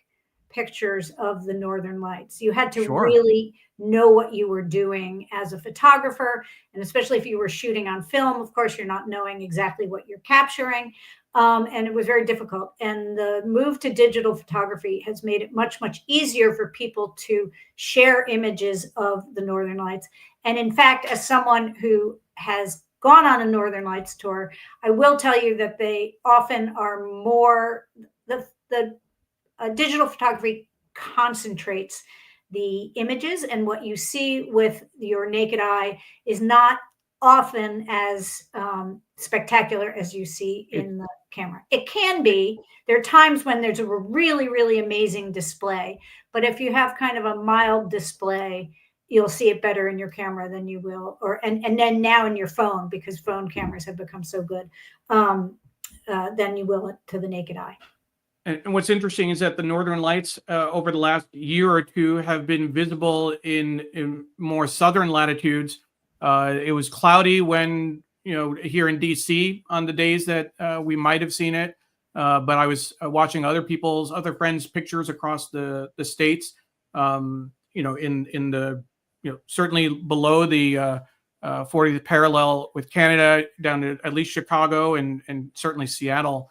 pictures of the Northern Lights. You had to Sure. really know what you were doing as a photographer, and especially if you were shooting on film, of course, you're not knowing exactly what you're capturing. And it was very difficult. And the move to digital photography has made it much, much easier for people to share images of the Northern Lights. And in fact, as someone who has gone on a Northern Lights tour, I will tell you that they often are more, the digital photography concentrates the images, and what you see with your naked eye is not often as spectacular as you see in the camera. It can be. There are times when there's a really, really amazing display, but if you have kind of a mild display, you'll see it better in your camera than you will, and then now in your phone, because phone cameras have become so good, than you will to the naked eye. And what's interesting is that the Northern Lights over the last year or two have been visible in more southern latitudes. It was cloudy when, here in DC on the days that we might have seen it. But I was watching other friends' pictures across the states, in the, certainly below the 40th parallel with Canada, down to at least Chicago and certainly Seattle.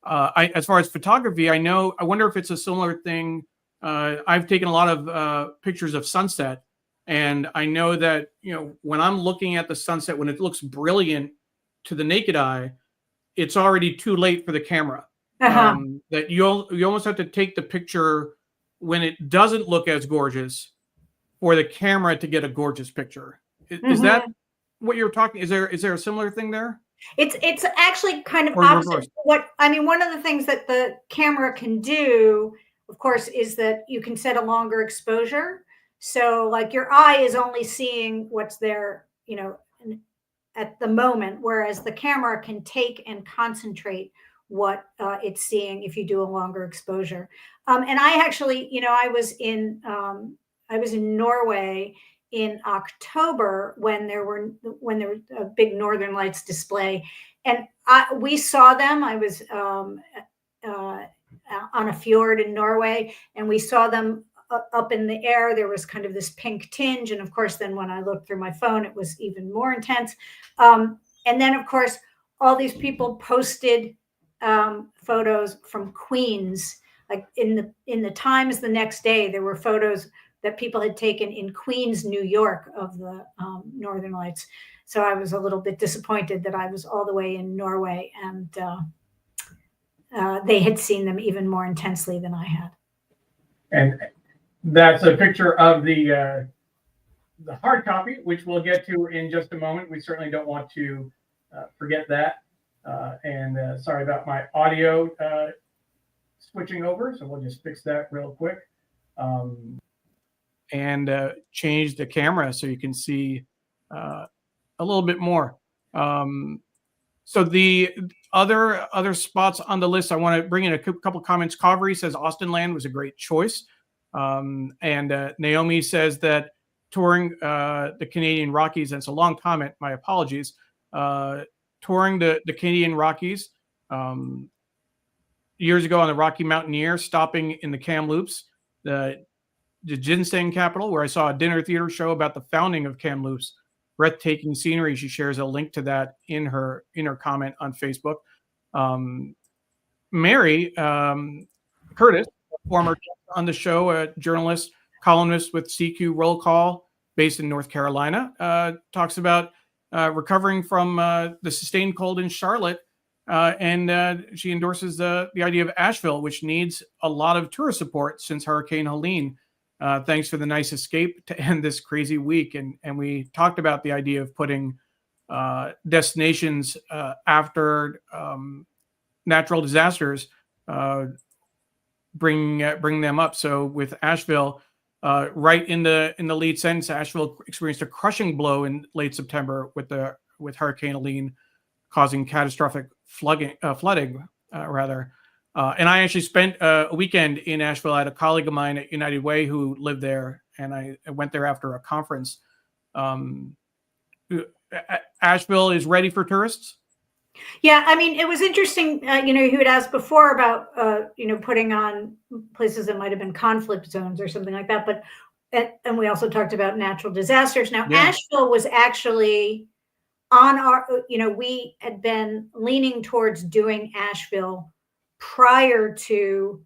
As far as photography, I wonder if it's a similar thing. I've taken a lot of pictures of sunset, and I know that, when I'm looking at the sunset, when it looks brilliant to the naked eye, it's already too late for the camera. That you almost have to take the picture when it doesn't look as gorgeous for the camera to get a gorgeous picture. Is that what you're talking? Is there a similar thing there? It's actually kind of opposite. One of the things that the camera can do, of course, is that you can set a longer exposure. So like your eye is only seeing what's there, at the moment, whereas the camera can take and concentrate what it's seeing if you do a longer exposure. And I actually, I was in Norway in October when there was a big Northern Lights display, and we saw them. I was on a fjord in Norway, and we saw them up in the air. There was kind of this pink tinge, and of course, then when I looked through my phone, it was even more intense. And then, of course, all these people posted photos from Queens. Like in the Times the next day, there were photos that people had taken in Queens, New York, of the Northern Lights. So I was a little bit disappointed that I was all the way in Norway, and they had seen them even more intensely than I had. And that's a picture of the hard copy, which we'll get to in just a moment. We certainly don't want to forget that. And sorry about my audio switching over, so we'll just fix that real quick. And change the camera so you can see a little bit more. So the other spots on the list, I want to bring in a couple comments. Calvary says Austin Land was a great choice. And Naomi says that touring the Canadian Rockies, and it's a long comment, my apologies, touring the Canadian Rockies years ago on the Rocky Mountaineer, stopping in the Kamloops, the ginseng capital, where I saw a dinner theater show about the founding of Kamloops. Breathtaking scenery. She shares a link to that in her comment on Facebook. Mary Curtis, former guest on the show, a journalist, columnist with CQ Roll Call, based in North Carolina, talks about recovering from the sustained cold in Charlotte, and she endorses the idea of Asheville, which needs a lot of tourist support since Hurricane Helene. Thanks for the nice escape to end this crazy week. And we talked about the idea of putting destinations after natural disasters, bring them up. So with Asheville, right in the lead sentence, Asheville experienced a crushing blow in late September with Hurricane Helene, causing catastrophic flooding. And I actually spent a weekend in Asheville. I had a colleague of mine at United Way who lived there, and I went there after a conference. Asheville is ready for tourists? Yeah, I mean, it was interesting. You had asked before about putting on places that might have been conflict zones or something like that. But and we also talked about natural disasters. Now, Yeah. Asheville was actually on our. We had been leaning towards doing Asheville prior to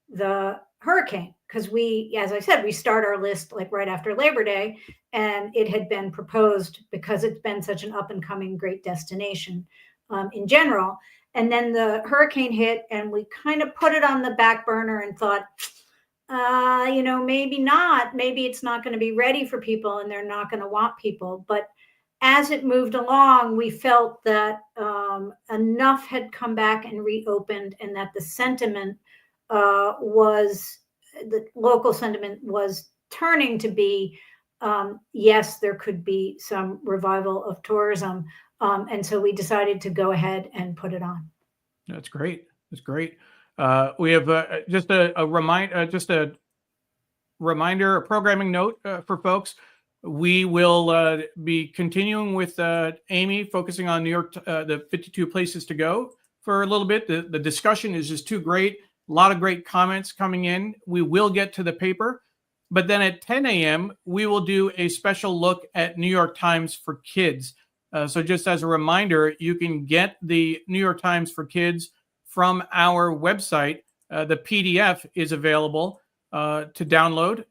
the hurricane because as I said, we start our list like right after Labor Day, and it had been proposed because it's been such an up and coming great destination in general. And then the hurricane hit, and we kind of put it on the back burner and thought, maybe not. Maybe it's not going to be ready for people, and they're not going to want people. But as it moved along, we felt that enough had come back and reopened, and that the local sentiment was turning to be, yes, there could be some revival of tourism. And so we decided to go ahead and put it on. That's great. That's great. We have just a reminder, a programming note for folks. We will be continuing with Amy focusing on New York, the 52 places to go for a little bit. The discussion is just too great. A lot of great comments coming in. We will get to the paper, but then at 10 a.m., we will do a special look at New York Times for Kids. So just as a reminder, you can get the New York Times for Kids from our website. The PDF is available to download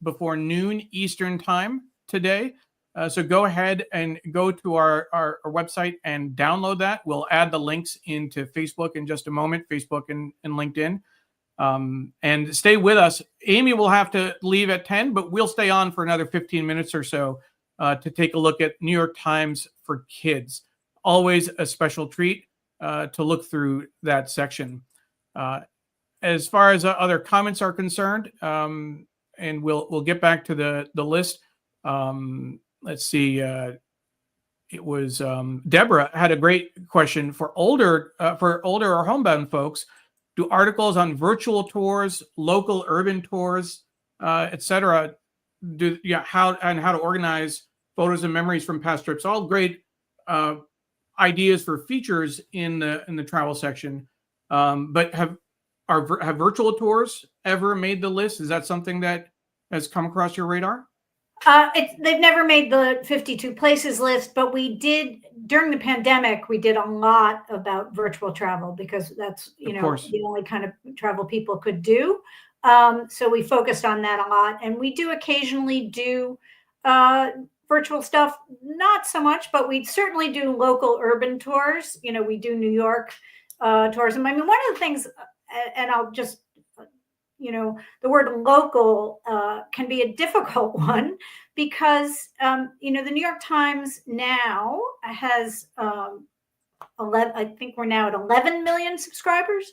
before noon Eastern time today. So go ahead and go to our website and download that. We'll add the links into Facebook in just a moment, Facebook and LinkedIn. And stay with us. Amy will have to leave at 10, but we'll stay on for another 15 minutes or so to take a look at New York Times for Kids. Always a special treat to look through that section. As far as other comments are concerned, and we'll get back to the list. Let's see. It was Deborah had a great question for older or homebound folks. Do articles on virtual tours, local urban tours, etc. How to organize photos and memories from past trips? All great ideas for features in the travel section. But have virtual tours ever made the list? Is that something that has come across your radar? They've never made the 52 places list, but we did during the pandemic. We did a lot about virtual travel because that's the only kind of travel people could do. So we focused on that a lot, and we do occasionally do virtual stuff. Not so much, but we certainly do local urban tours. We do New York tourism. I mean, one of the things, and I'll just the word local can be a difficult one because, the New York Times now has 11, I think we're now at 11 million subscribers.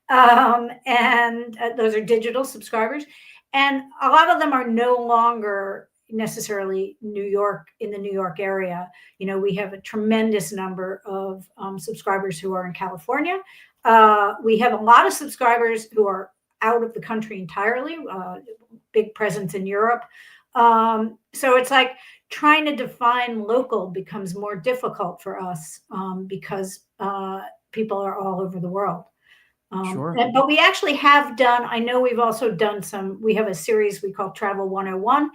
And those are digital subscribers. And a lot of them are no longer necessarily in the New York area. We have a tremendous number of subscribers who are in California. We have a lot of subscribers who are out of the country entirely, big presence in Europe. So it's like trying to define local becomes more difficult for us because people are all over the world. Sure. But we actually have done, I know we've also done we have a series we call Travel 101,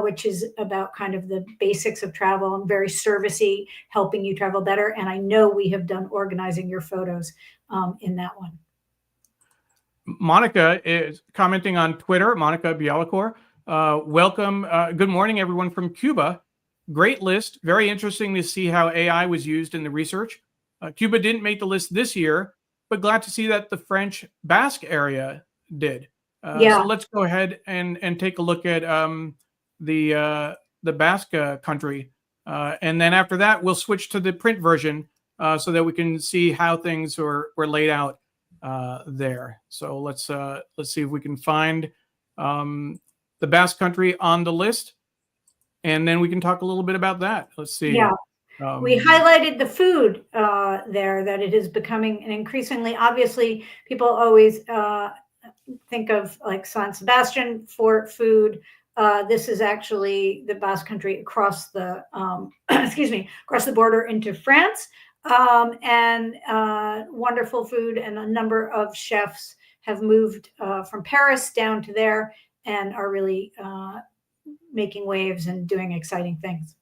which is about kind of the basics of travel and very servicey, helping you travel better. And I know we have done organizing your photos in that one. Monica is commenting on Twitter. Monica Bialacor, welcome. Good morning, everyone from Cuba. Great list. Very interesting to see how AI was used in the research. Cuba didn't make the list this year, but glad to see that the French Basque area did. So let's go ahead and take a look at the Basque country. And then after that, we'll switch to the print version so that we can see how things were laid out there. So let's see if we can find the Basque country on the list, and then we can talk a little bit about that. Let's see. Yeah. We highlighted the food there, that it is becoming an increasingly, obviously, people always think of like San Sebastian for food. This is actually the Basque country across the, across the border into France. and wonderful food. And a number of chefs have moved from Paris down to there and are really making waves and doing exciting things.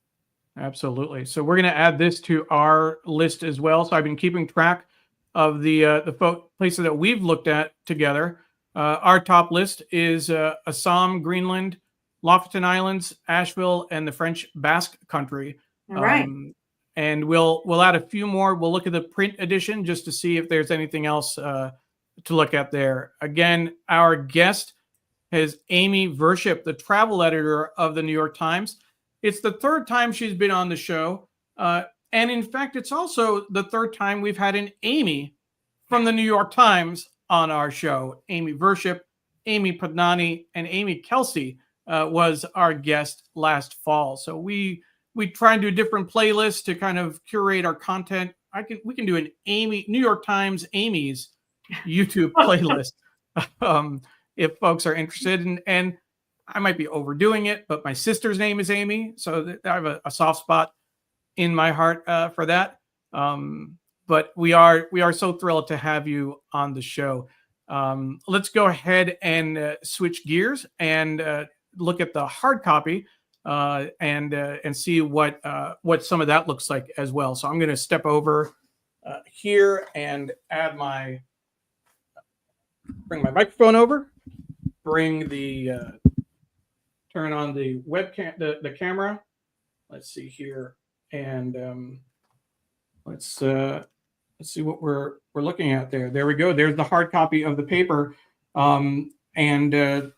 Absolutely. So we're going to add this to our list as well. So I've been keeping track of the places that we've looked at together. Our top list is Assam, Greenland, Lofoten Islands, Asheville, and the French Basque Country. All right. And we'll add a few more. We'll look at the print edition just to see if there's anything else to look at there. Again, our guest is Amy Virshup, the travel editor of the New York Times. It's the third time she's been on the show. And in fact, it's also the third time we've had an Amy from the New York Times on our show. Amy Virshup, Amy Padnani, and Amy Kelsey was our guest last fall. So we try and do different playlists to kind of curate our content. We can do an New York Times Amy's YouTube playlist if folks are interested. And I might be overdoing it, but my sister's name is Amy, so I have a soft spot in my heart for that. But we are so thrilled to have you on the show. Let's go ahead and switch gears and look at the hard copy and see what some of that looks like as well. So I'm going to step over here and bring my microphone over, turn on the webcam, the camera. Let's see here, and let's see what we're looking at there. There we go. There's the hard copy of the paper, and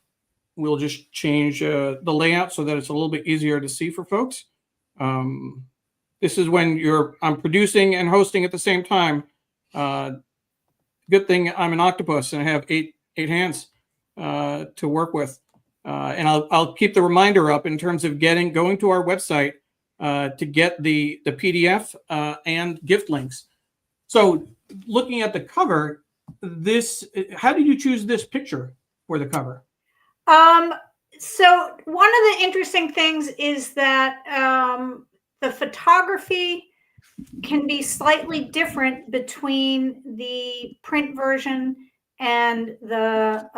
we'll just change the layout so that it's a little bit easier to see for folks. This is when I'm producing and hosting at the same time. Good thing I'm an octopus and I have eight hands to work with. And I'll keep the reminder up in terms of going to our website to get the PDF and gift links. So looking at the cover, how did you choose this picture for the cover? So one of the interesting things is that the photography can be slightly different between the print version and the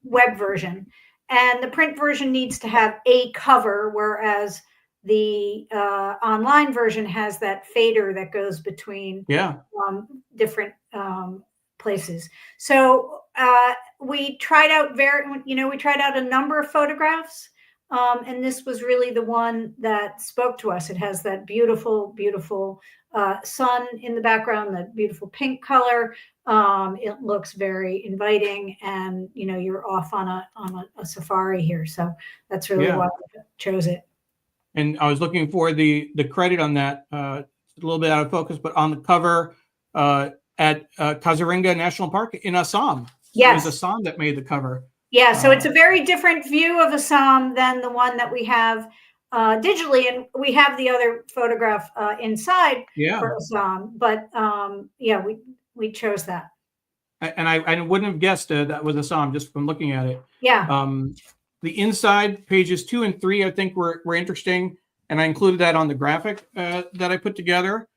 web version. And the print version needs to have a cover, whereas the online version has that fader that goes between different places. So we tried out a number of photographs, and this was really the one that spoke to us. It has that beautiful, beautiful sun in the background, that beautiful pink color. It looks very inviting, and you're off on a safari here. So that's really why I chose it. And I was looking for the credit on that. A little bit out of focus, but on the cover at Kaziranga National Park in Assam. Yes, it was Assam that made the cover. Yeah, so it's a very different view of Assam than the one that we have digitally, and we have the other photograph inside for Assam. But we chose that. And I wouldn't have guessed that was Assam just from looking at it. Yeah. The inside pages 2 and 3, I think were interesting, and I included that on the graphic that I put together.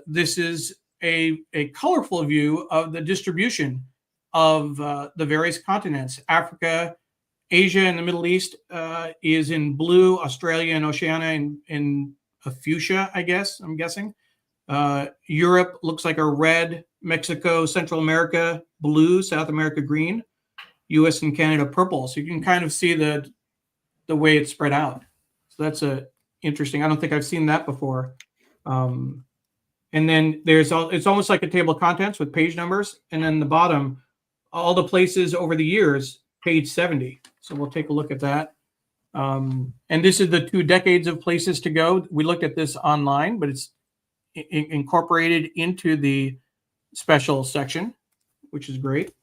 This is a colorful view of the distribution of the various continents. Africa, Asia, and the Middle East is in blue. Australia and Oceania in a fuchsia, I guess, I'm guessing. Europe looks like a red. Mexico, Central America, blue. South America, green. US and Canada, purple. So you can kind of see the way it's spread out. So that's interesting. I don't think I've seen that before. And then it's almost like a table of contents with page numbers. And then the bottom, all the places over the years, page 70. So we'll take a look at that. And this is the 2 decades of places to go. We looked at this online, but it's incorporated into the special section, which is great.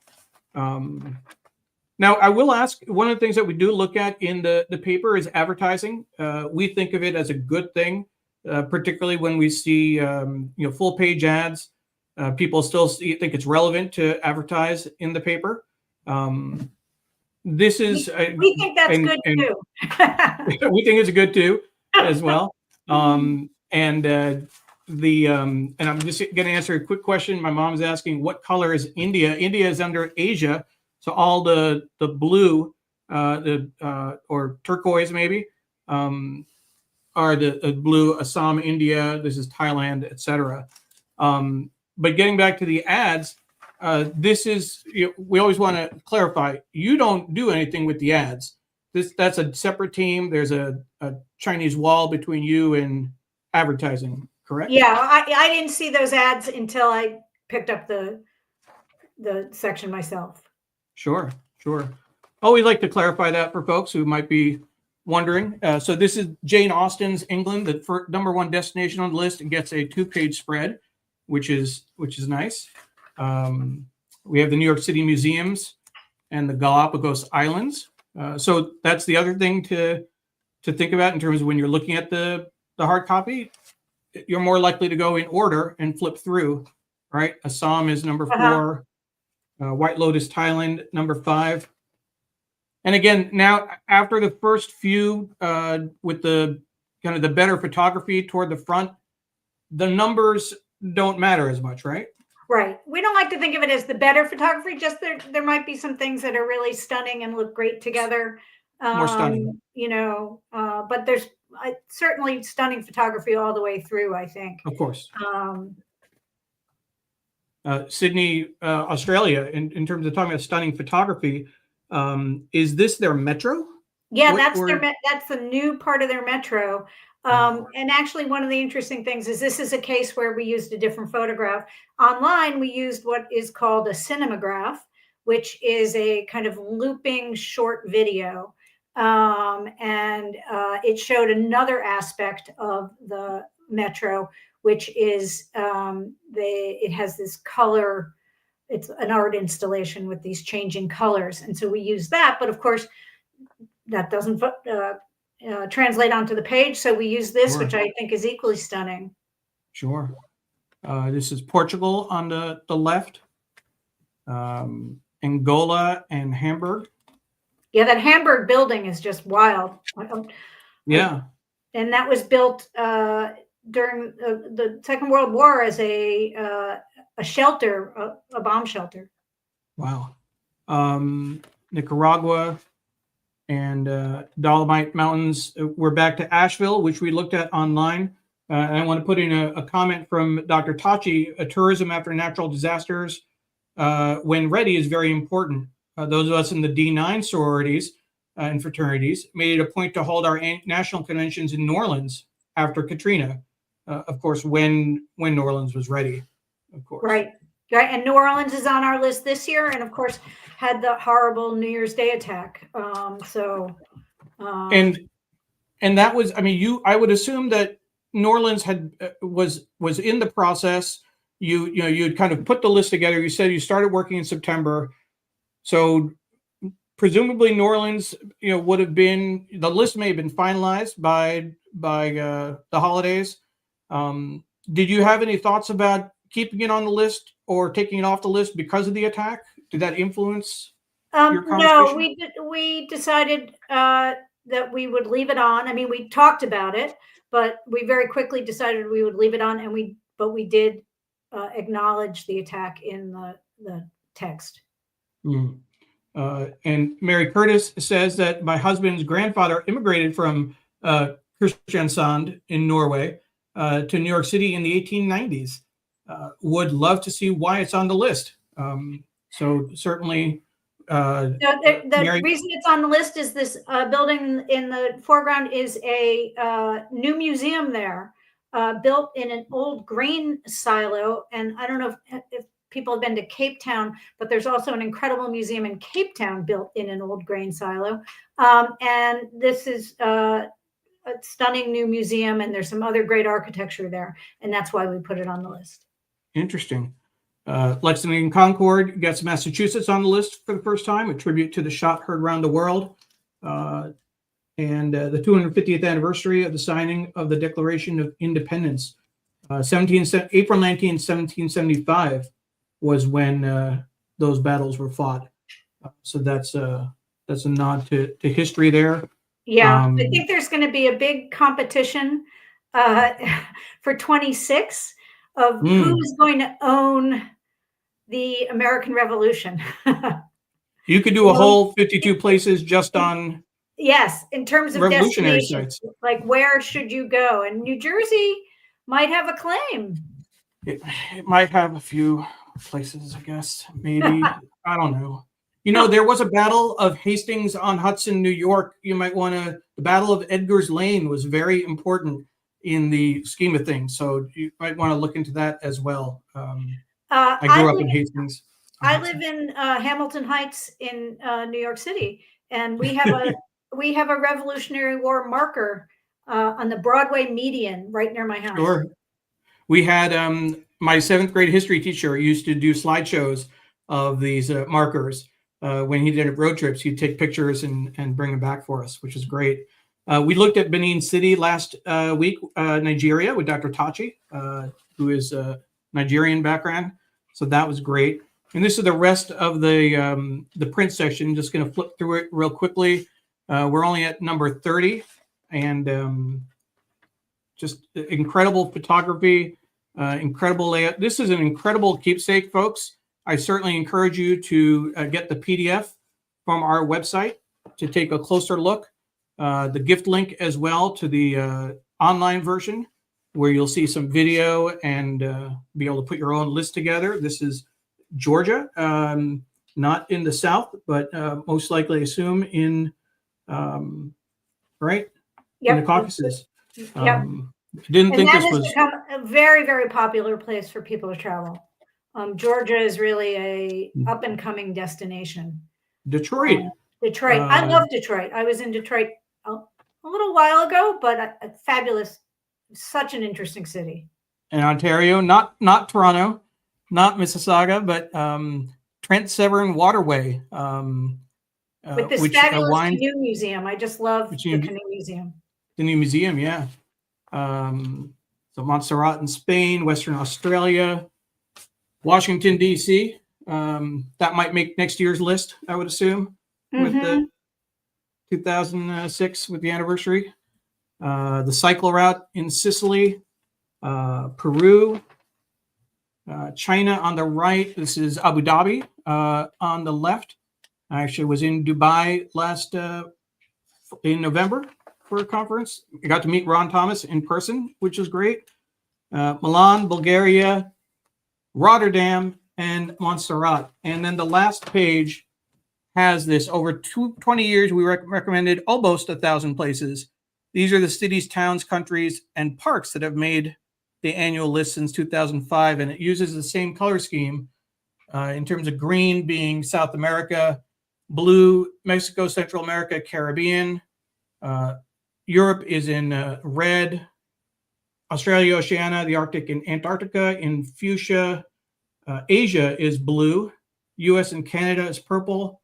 Now, I will ask, one of the things that we do look at in the paper is advertising. We think of it as a good thing, particularly when we see full page ads. People still think it's relevant to advertise in the paper. This is we think that's good too. We think it's good too as well. And and I'm just going to answer a quick question. My mom's asking, what color is India? India is under Asia, so all the blue, or turquoise maybe, are the blue. Assam, India. This is Thailand, etc. But getting back to the ads, this is, we always want to clarify. You don't do anything with the ads. That's a separate team. There's a Chinese wall between you and advertising, correct? Yeah, I didn't see those ads until I picked up the section myself. Sure. Always like to clarify that for folks who might be wondering. So this is Jane Austen's England, the #1 destination on the list, and gets a 2-page spread, which is nice. We have the New York City museums and the Galapagos Islands. So that's the other thing to think about in terms of when you're looking at the hard copy. You're more likely to go in order and flip through, right? Assam is number 4, White Lotus, Thailand, number 5. And again, now after the first few, with the kind of the better photography toward the front, the numbers don't matter as much, right? Right. We don't like to think of it as the better photography. Just there might be some things that are really stunning and look great together. More stunning, but there's certainly stunning photography all the way through, I think. Of course. Sydney, Australia, in terms of talking about stunning photography, is this their metro? Yeah, that's the new part of their metro. And actually, one of the interesting things is this is a case where we used a different photograph. Online, we used what is called a cinematograph, which is a kind of looping short video. And it showed another aspect of the metro, which is it has this color. It's an art installation with these changing colors. And so we use that. But of course, that doesn't translate onto the page. So we use this, which I think is equally stunning. Sure. This is Portugal on the left, Angola and Hamburg. Yeah, that Hamburg building is just wild. Yeah. And that was built during the Second World War as a shelter, a bomb shelter. Wow. Nicaragua and Dolomite Mountains. We're back to Asheville, which we looked at online. And I want to put in a comment from Dr. Tachi. Tourism after natural disasters, when ready, is very important. Those of us in the D9 sororities and fraternities made it a point to hold our national conventions in New Orleans after Katrina. Of course, when New Orleans was ready, of course. Right. And New Orleans is on our list this year, and of course had the horrible New Year's Day attack. And that was, I would assume that New Orleans was in the process. You'd kind of put the list together. You said you started working in September, so presumably New Orleans, would have been, the list may have been finalized by the holidays. Did you have any thoughts about keeping it on the list or taking it off the list because of the attack? Did that influence your conversation? No, we decided that we would leave it on. We talked about it, but we very quickly decided we would leave it on, but we did acknowledge the attack in the text. And Mary Curtis says that my husband's grandfather immigrated from Kristiansand in Norway to New York City in the 1890s. Would love to see why it's on the list. So certainly. The reason it's on the list is this building in the foreground is a new museum there, built in an old grain silo. And I don't know if people have been to Cape Town, but there's also an incredible museum in Cape Town built in an old grain silo. And this is a stunning new museum, and there's some other great architecture there. And that's why we put it on the list. Interesting. Lexington Concord gets Massachusetts on the list for the first time, a tribute to the shot heard around the world. And the 250th anniversary of the signing of the Declaration of Independence. April 19, 1775 was when those battles were fought. So that's a nod to history there. Yeah, I think there's going to be a big competition for 26 of who's going to own the American Revolution. You could do a whole 52 places just on yes, in terms of revolutionary destinations, sites. like where should you go? And New Jersey might have a claim. It might have a few places, I guess. Maybe. I don't know. You know, there was a Battle of Hastings on Hudson, New York. You might want to. The Battle of Edgar's Lane was very important in the scheme of things, so you might want to look into that as well. I grew up in Hastings. I live in Hamilton Heights in New York City, and we have a Revolutionary War marker on the Broadway median right near my house. Sure. We had my 7th grade history teacher used to do slideshows of these markers. When he did road trips, he'd take pictures and bring them back for us, which is great. We looked at Benin City last week, Nigeria, with Dr. Tachi, who is Nigerian background. So that was great. And this is the rest of the print section. Just going to flip through it real quickly. We're only at number 30, and just incredible photography, incredible layout. This is an incredible keepsake, folks. I certainly encourage you to get the PDF from our website to take a closer look. The gift link as well to the online version, where you'll see some video and be able to put your own list together. This is Georgia, not in the South, but most likely, I assume, in right? Yep. In the Caucasus. Yep. Didn't think that this was become a very, very popular place for people to travel. Georgia is really a up and coming destination. Detroit. Detroit. I love Detroit. I was in Detroit a little while ago, but fabulous. Such an interesting city. In Ontario, not Toronto, not Mississauga, but Trent Severn Waterway. With this fabulous canoe museum. I just love the canoe museum. The new museum, yeah. So Montserrat in Spain, Western Australia, Washington, D.C. That might make next year's list, I would assume, with the 2006 with the anniversary. The cycle route in Sicily, Peru, China on the right. This is Abu Dhabi on the left. I actually was in Dubai in November for a conference. I got to meet Ron Thomas in person, which is great. Milan, Bulgaria, Rotterdam, and Montserrat. And then the last page has this. Over 20 years, we recommended almost 1,000 places. These are the cities, towns, countries, and parks that have made the annual list since 2005. And it uses the same color scheme in terms of green being South America, blue, Mexico, Central America, Caribbean. Europe is in red. Australia, Oceania, the Arctic, and Antarctica in fuchsia. Asia is blue. US and Canada is purple.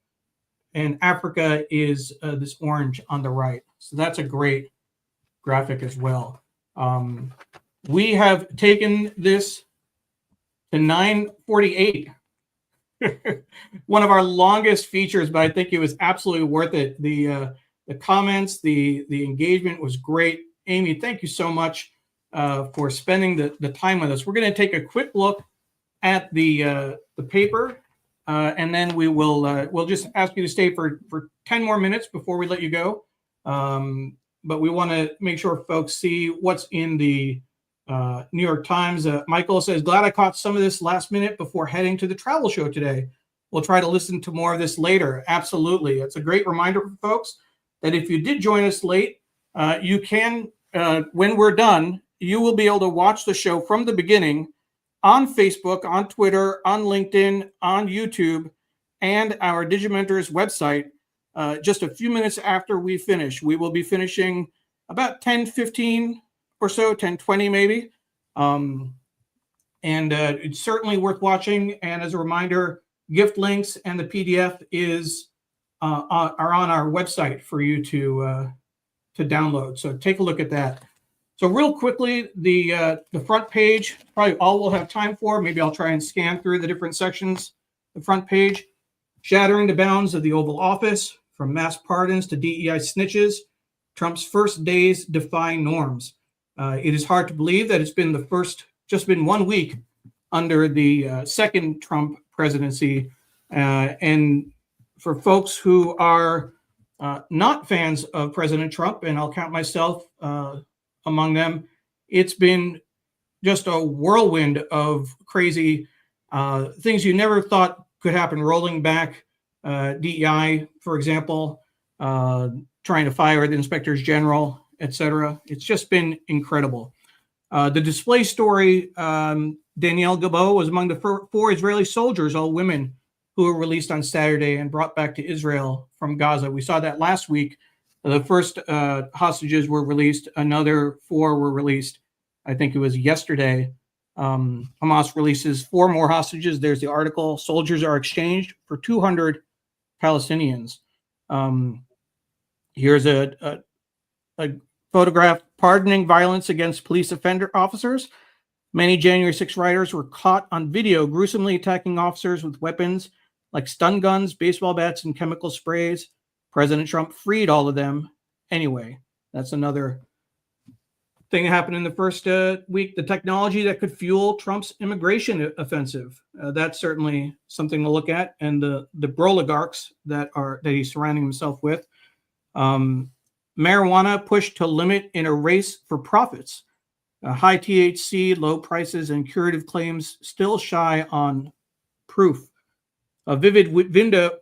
And Africa is this orange on the right. So that's a great graphic as well. We have taken this to 948. One of our longest features, but I think it was absolutely worth it. The comments, the engagement was great. Amy, thank you so much for spending the time with us. We're going to take a quick look at the paper, and then we'll just ask you to stay for 10 more minutes before we let you go. But we want to make sure folks see what's in the New York Times. Michael says, glad I caught some of this last minute before heading to the travel show today. We'll try to listen to more of this later. Absolutely. It's a great reminder for folks that if you did join us late, you can, when we're done, you will be able to watch the show from the beginning on Facebook, on Twitter, on LinkedIn, on YouTube, and our Digimentors website just a few minutes after we finish. We will be finishing about 10:15 or so, 10:20 maybe. And it's certainly worth watching. And as a reminder, gift links and the PDF are on our website for you to download. So take a look at that. So real quickly, the front page, probably all we'll have time for. Maybe I'll try and scan through the different sections. The front page, shattering the bounds of the Oval Office, from mass pardons to DEI snitches, Trump's first days defying norms. It is hard to believe that it's been just been 1 week under the second Trump presidency. And for folks who are not fans of President Trump, and I'll count myself among them, it's been just a whirlwind of crazy things you never thought could happen, rolling back DEI, for example, trying to fire the inspectors general, etc. It's just been incredible. The display story, Danielle Gabot was among the four Israeli soldiers, all women, who were released on Saturday and brought back to Israel from Gaza. We saw that last week. The first hostages were released. Another 4 were released. I think it was yesterday. Hamas releases 4 more hostages. There's the article. Soldiers are exchanged for 200 Palestinians. Here's a photograph pardoning violence against police offender officers. Many January 6 rioters were caught on video gruesomely attacking officers with weapons like stun guns, baseball bats, and chemical sprays. President Trump freed all of them anyway. That's another thing that happened in the first week. The technology that could fuel Trump's immigration offensive. That's certainly something to look at. And the oligarchs that he's surrounding himself with. Marijuana pushed to limit in a race for profits. High THC, low prices, and curative claims still shy on proof. A vivid window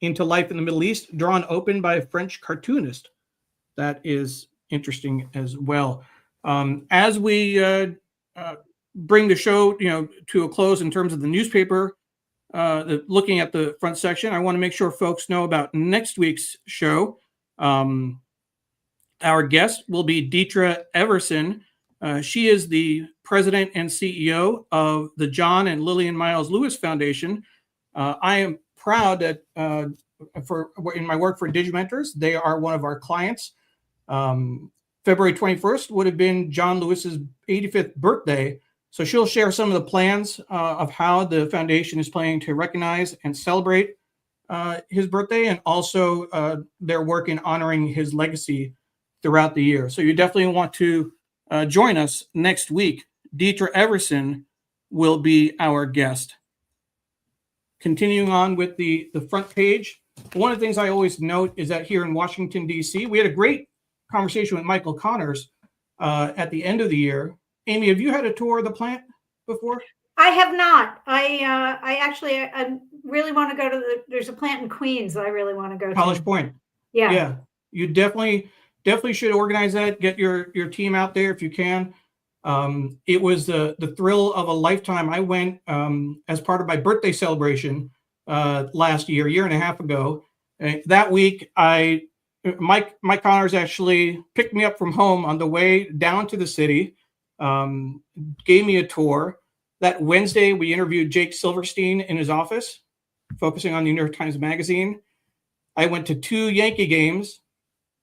into life in the Middle East, drawn open by a French cartoonist. That is interesting as well. As we bring the show, to a close in terms of the newspaper, looking at the front section, I want to make sure folks know about next week's show. Our guest will be Deetra Everson. She is the president and CEO of the John and Lillian Miles Lewis Foundation. I am proud that in my work for Digimentors, they are one of our clients. February 21st would have been John Lewis's 85th birthday. So she'll share some of the plans of how the foundation is planning to recognize and celebrate his birthday, and also their work in honoring his legacy throughout the year. So you definitely want to join us next week. Deetra Everson will be our guest. Continuing on with the front page, one of the things I always note is that here in Washington, D.C., we had a great conversation with Michael Connors at the end of the year. Amy, have you had a tour of the plant before? I have not. I really want to go to there's a plant in Queens that I really want to go to. College Point. Yeah. You definitely should organize that. Get your team out there if you can. It was the thrill of a lifetime. I went as part of my birthday celebration last year and a half ago. That week, Mike Connors actually picked me up from home on the way down to the city, gave me a tour. That Wednesday, we interviewed Jake Silverstein in his office, focusing on the New York Times Magazine. I went to 2 Yankee games,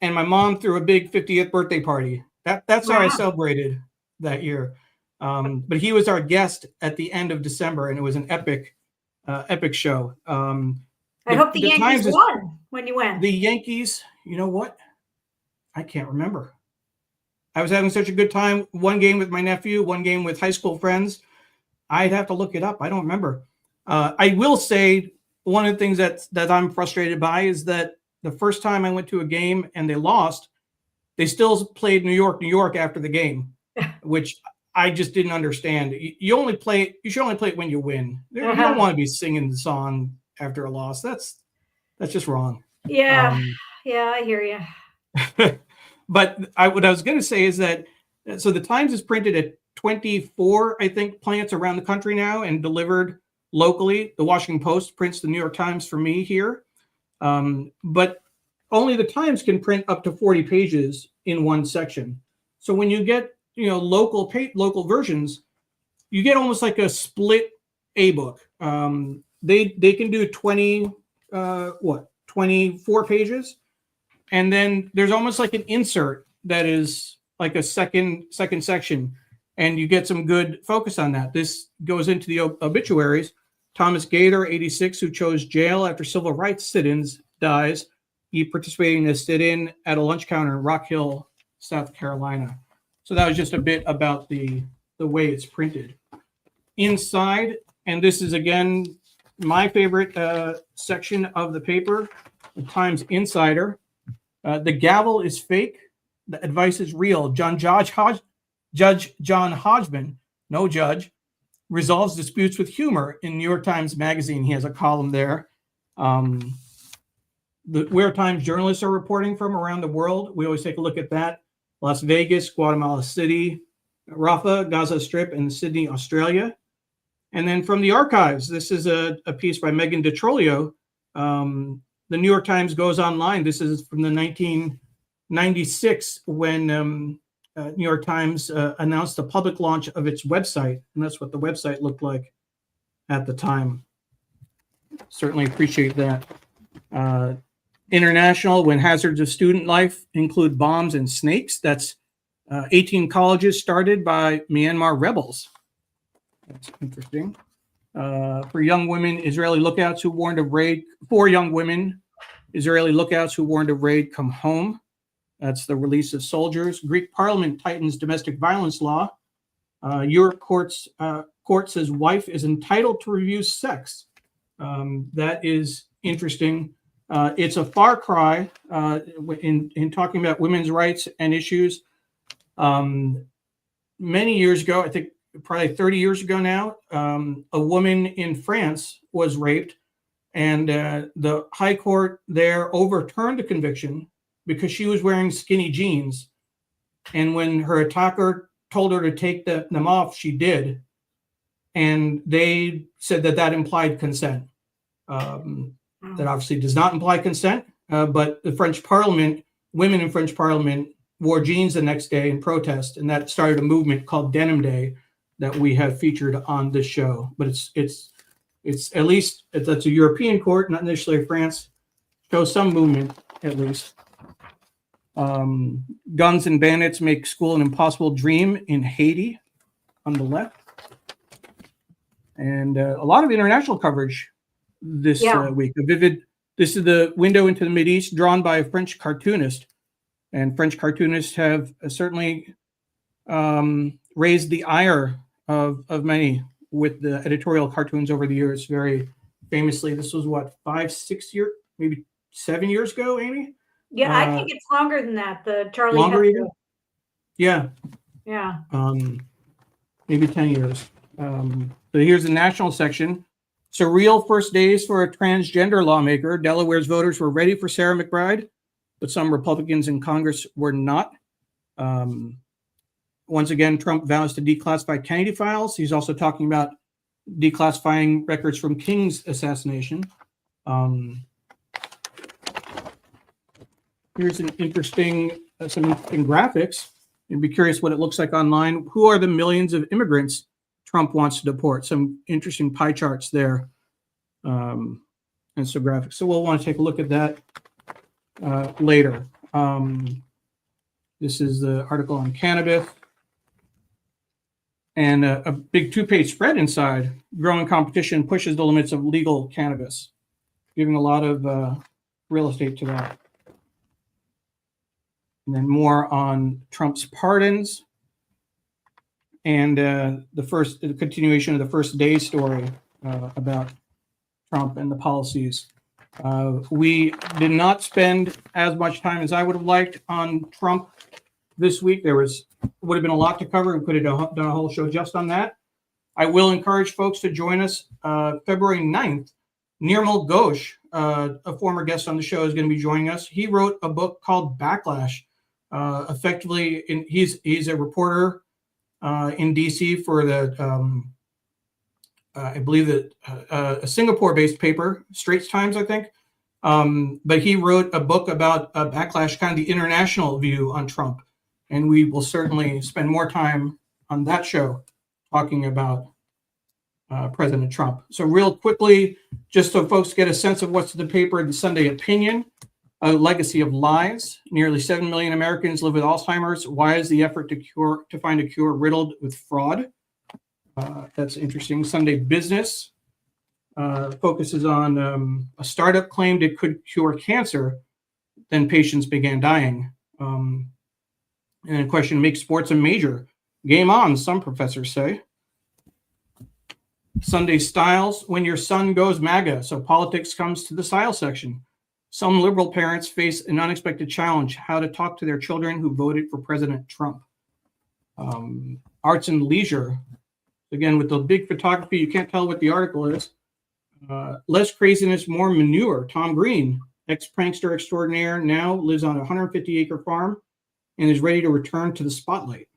and my mom threw a big 50th birthday party. That's how I celebrated that year. But he was our guest at the end of December, and it was an epic show. I hope the Yankees won when you went. The Yankees, you know what? I can't remember. I was having such a good time. 1 game with my nephew, 1 game with high school friends. I'd have to look it up. I don't remember. I will say one of the things that I'm frustrated by is that the first time I went to a game and they lost, they still played New York after the game, which I just didn't understand. You should only play it when you win. You don't want to be singing the song after a loss. That's just wrong. Yeah. I hear you. But what I was going to say is that, so the Times is printed at 24, I think, plants around the country now and delivered locally. The Washington Post prints the New York Times for me here. But only the Times can print up to 40 pages in one section. So when you get, local versions, you get almost like a split A-book. They can do 24 pages. And then there's almost like an insert that is like a second section, and you get some good focus on that. This goes into the obituaries. Thomas Gaither, 86, who chose jail after civil rights sit-ins, dies. He participated in a sit-in at a lunch counter in Rock Hill, South Carolina. So that was just a bit about the way it's printed. Inside, and this is again my favorite section of the paper, the Times Insider. The gavel is fake. The advice is real. Judge John Hodgman, no judge, resolves disputes with humor in New York Times Magazine. He has a column there. Where Times journalists are reporting from around the world. We always take a look at that. Las Vegas, Guatemala City, Rafah, Gaza Strip, and Sydney, Australia. And then from the archives, this is a piece by Megan DeTrolio. The New York Times goes online. This is from the 1996 when New York Times announced the public launch of its website. And that's what the website looked like at the time. Certainly appreciate that. International, when hazards of student life include bombs and snakes. That's 18 colleges started by Myanmar rebels. That's interesting. For young women, Israeli lookouts who warned of raid. 4 young women, Israeli lookouts who warned of raid, come home. That's the release of soldiers. Greek parliament tightens domestic violence law. Europe court says wife is entitled to review sex. That is interesting. It's a far cry in talking about women's rights and issues. Many years ago, I think probably 30 years ago now, a woman in France was raped, and the high court there overturned the conviction because she was wearing skinny jeans. And when her attacker told her to take them off, she did. And they said that implied consent. That obviously does not imply consent, but the French Parliament, women in French Parliament wore jeans the next day in protest, and that started a movement called Denim Day that we have featured on this show. But it's at least that's a European court, not necessarily France. Shows some movement at least. Guns and bandits make school an impossible dream in Haiti on the left, and a lot of international coverage this week. This is the window into the Mideast drawn by a French cartoonist, and French cartoonists have certainly raised the ire of many with the editorial cartoons over the years. Very famously, this was what, 5-6 years, maybe 7 years ago, Amy? Yeah, I think it's longer than that. The Charlie longer Hebdo. even? Yeah. Yeah. Maybe 10 years. So here's the national section. Surreal first days for a transgender lawmaker. Delaware's voters were ready for Sarah McBride, but some Republicans in Congress were not. Once again, Trump vows to declassify Kennedy files. He's also talking about declassifying records from King's assassination. Here's some interesting graphics. You'd be curious what it looks like online. Who are the millions of immigrants Trump wants to deport? Some interesting pie charts there, and some graphics. So we'll want to take a look at that later. This is the article on cannabis. And a big 2-page spread inside. Growing competition pushes the limits of legal cannabis, giving a lot of real estate to that. And then more on Trump's pardons and the continuation of the first day story about Trump and the policies. We did not spend as much time as I would have liked on Trump this week. There would have been a lot to cover. We could have done a whole show just on that. I will encourage folks to join us February 9th. Nirmal Ghosh, a former guest on the show, is going to be joining us. He wrote a book called Backlash. He's a reporter in DC for the I believe that a Singapore-based paper, Straits Times, I think. But he wrote a book about Backlash, kind of the international view on Trump. And we will certainly spend more time on that show talking about President Trump. So real quickly, just so folks get a sense of what's in the paper, the Sunday Opinion, a legacy of lies. Nearly 7 million Americans live with Alzheimer's. Why is the effort to find a cure riddled with fraud? That's interesting. Sunday Business focuses on a startup claimed it could cure cancer. Then patients began dying. And a question, make sports a major. Game on, some professors say. Sunday styles, when your son goes MAGA, so politics comes to the style section. Some liberal parents face an unexpected challenge, how to talk to their children who voted for President Trump. Arts and leisure, again, with the big photography, you can't tell what the article is. Less craziness, more manure. Tom Green, ex-prankster extraordinaire, now lives on a 150-acre farm and is ready to return to the spotlight.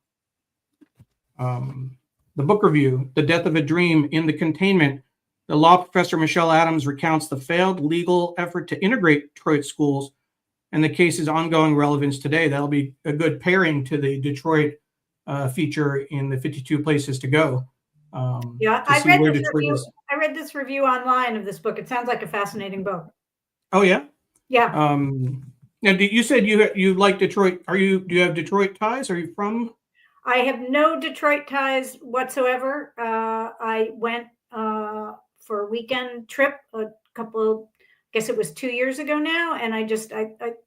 The book review, The Death of a Dream in the Containment. The law professor Michelle Adams recounts the failed legal effort to integrate Detroit schools and the case's ongoing relevance today. That'll be a good pairing to the Detroit feature in the 52 Places to Go. Yeah, I read this review online of this book. It sounds like a fascinating book. Oh yeah? Yeah. Now, you said you like Detroit. Do you have Detroit ties? Are you from? I have no Detroit ties whatsoever. I went for a weekend trip I guess it was 2 years ago now, and I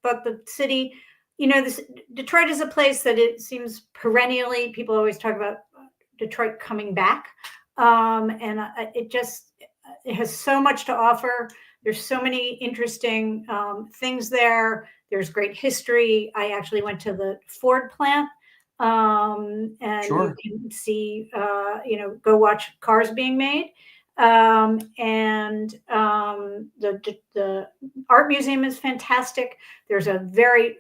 thought the city, Detroit is a place that it seems perennially, people always talk about Detroit coming back, and it has so much to offer. There's so many interesting things there. There's great history. I actually went to the Ford plant, and Sure. you can see, go watch cars being made. The art museum is fantastic. There's a very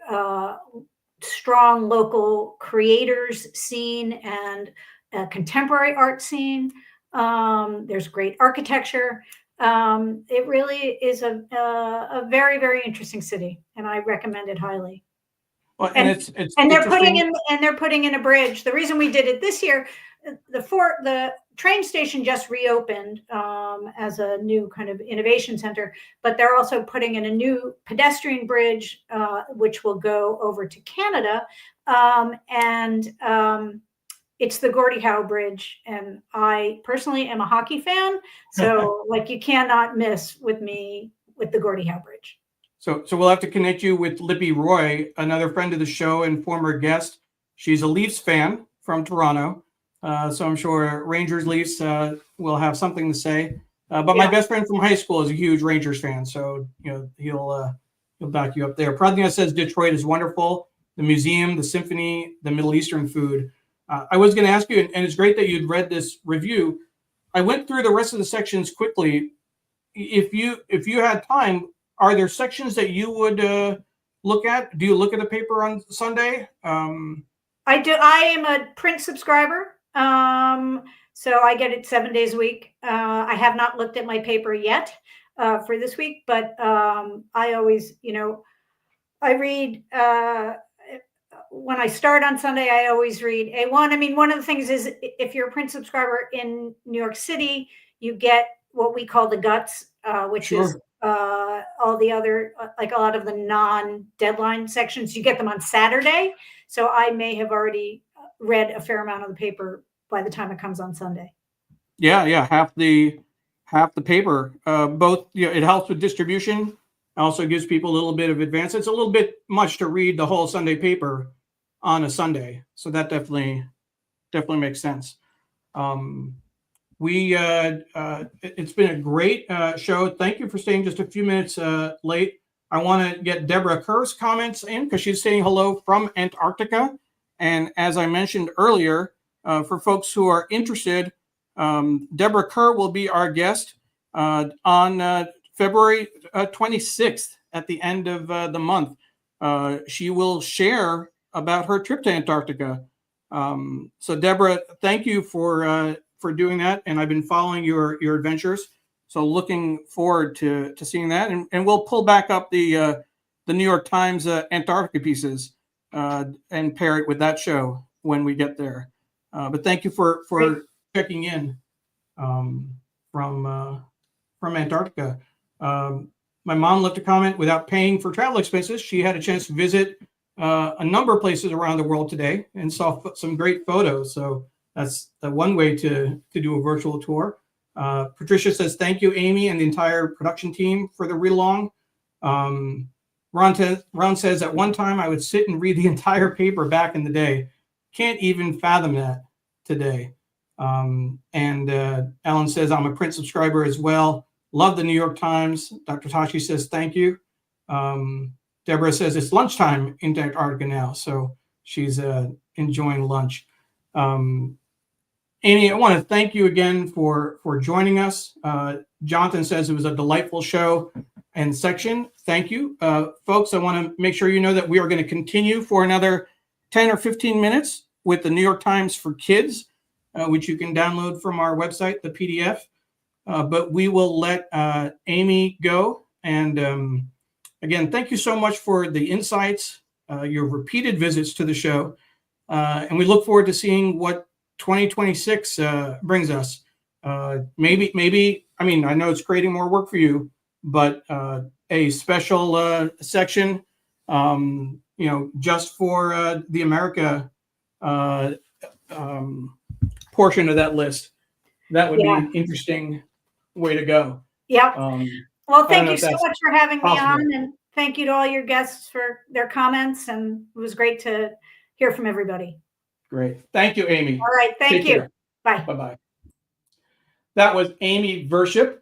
strong local creators scene and a contemporary art scene. There's great architecture. It really is a very, very interesting city, and I recommend it highly. Well, they're putting in a bridge. The reason we did it this year, the train station just reopened as a new kind of innovation center, but they're also putting in a new pedestrian bridge, which will go over to Canada. It's the Gordie Howe Bridge, and I personally am a hockey fan, so you cannot miss with me with the Gordie Howe Bridge. So we'll have to connect you with Lippy Roy, another friend of the show and former guest. She's a Leafs fan from Toronto, so I'm sure Rangers Leafs will have something to say. But my best friend from high school is a huge Rangers fan, so he'll back you up there. Pradnya says Detroit is wonderful. The museum, the symphony, the Middle Eastern food. I was going to ask you, and it's great that you'd read this review. I went through the rest of the sections quickly. If you had time, are there sections that you would look at? Do you look at the paper on Sunday? I do. I am a print subscriber, so I get it 7 days a week. I have not looked at my paper yet for this week, but I always, I read. When I start on Sunday, I always read A1. I mean, one of the things is if you're a print subscriber in New York City, you get what we call the guts, which is all the other, a lot of the non-deadline sections. You get them on Saturday. So I may have already read a fair amount of the paper by the time it comes on Sunday. Yeah. Half the paper, both, it helps with distribution. Also gives people a little bit of advance. It's a little bit much to read the whole Sunday paper on a Sunday. So that definitely makes sense. It's been a great show. Thank you for staying just a few minutes late. I want to get Deborah Kerr's comments in because she's saying hello from Antarctica. And as I mentioned earlier, for folks who are interested, Deborah Kerr will be our guest on February 26th at the end of the month. She will share about her trip to Antarctica. So Deborah, thank you for doing that. And I've been following your adventures. So looking forward to seeing that. And we'll pull back up the New York Times Antarctica pieces and pair it with that show when we get there. But thank you for checking in from Antarctica. My mom left a comment, without paying for travel expenses, she had a chance to visit a number of places around the world today and saw some great photos. So that's the one way to do a virtual tour. Patricia says, thank you, Amy, and the entire production team for the read along. Ron says, at one time I would sit and read the entire paper back in the day. Can't even fathom that today. And Ellen says, I'm a print subscriber as well. Love the New York Times. Dr. Tashi says, thank you. Deborah says, it's lunchtime in Antarctica now. So she's enjoying lunch. Amy, I want to thank you again for joining us. Jonathan says it was a delightful show and section. Thank you. Folks, I want to make sure you know that we are going to continue for another 10 or 15 minutes with the New York Times for Kids, which you can download from our website, the PDF. But we will let Amy go. And again, thank you so much for the insights, your repeated visits to the show. And we look forward to seeing what 2026 brings us. Maybe, I mean, I know it's creating more work for you, but a special section, just for the America portion of that list. That would be an interesting way to go. Yep. Well, thank you so much for having me on, and thank you to all your guests for their comments, and it was great to hear from everybody. Great. Thank you, Amy. All right. Thank you. Bye. Bye-bye. That was Amy Virshup,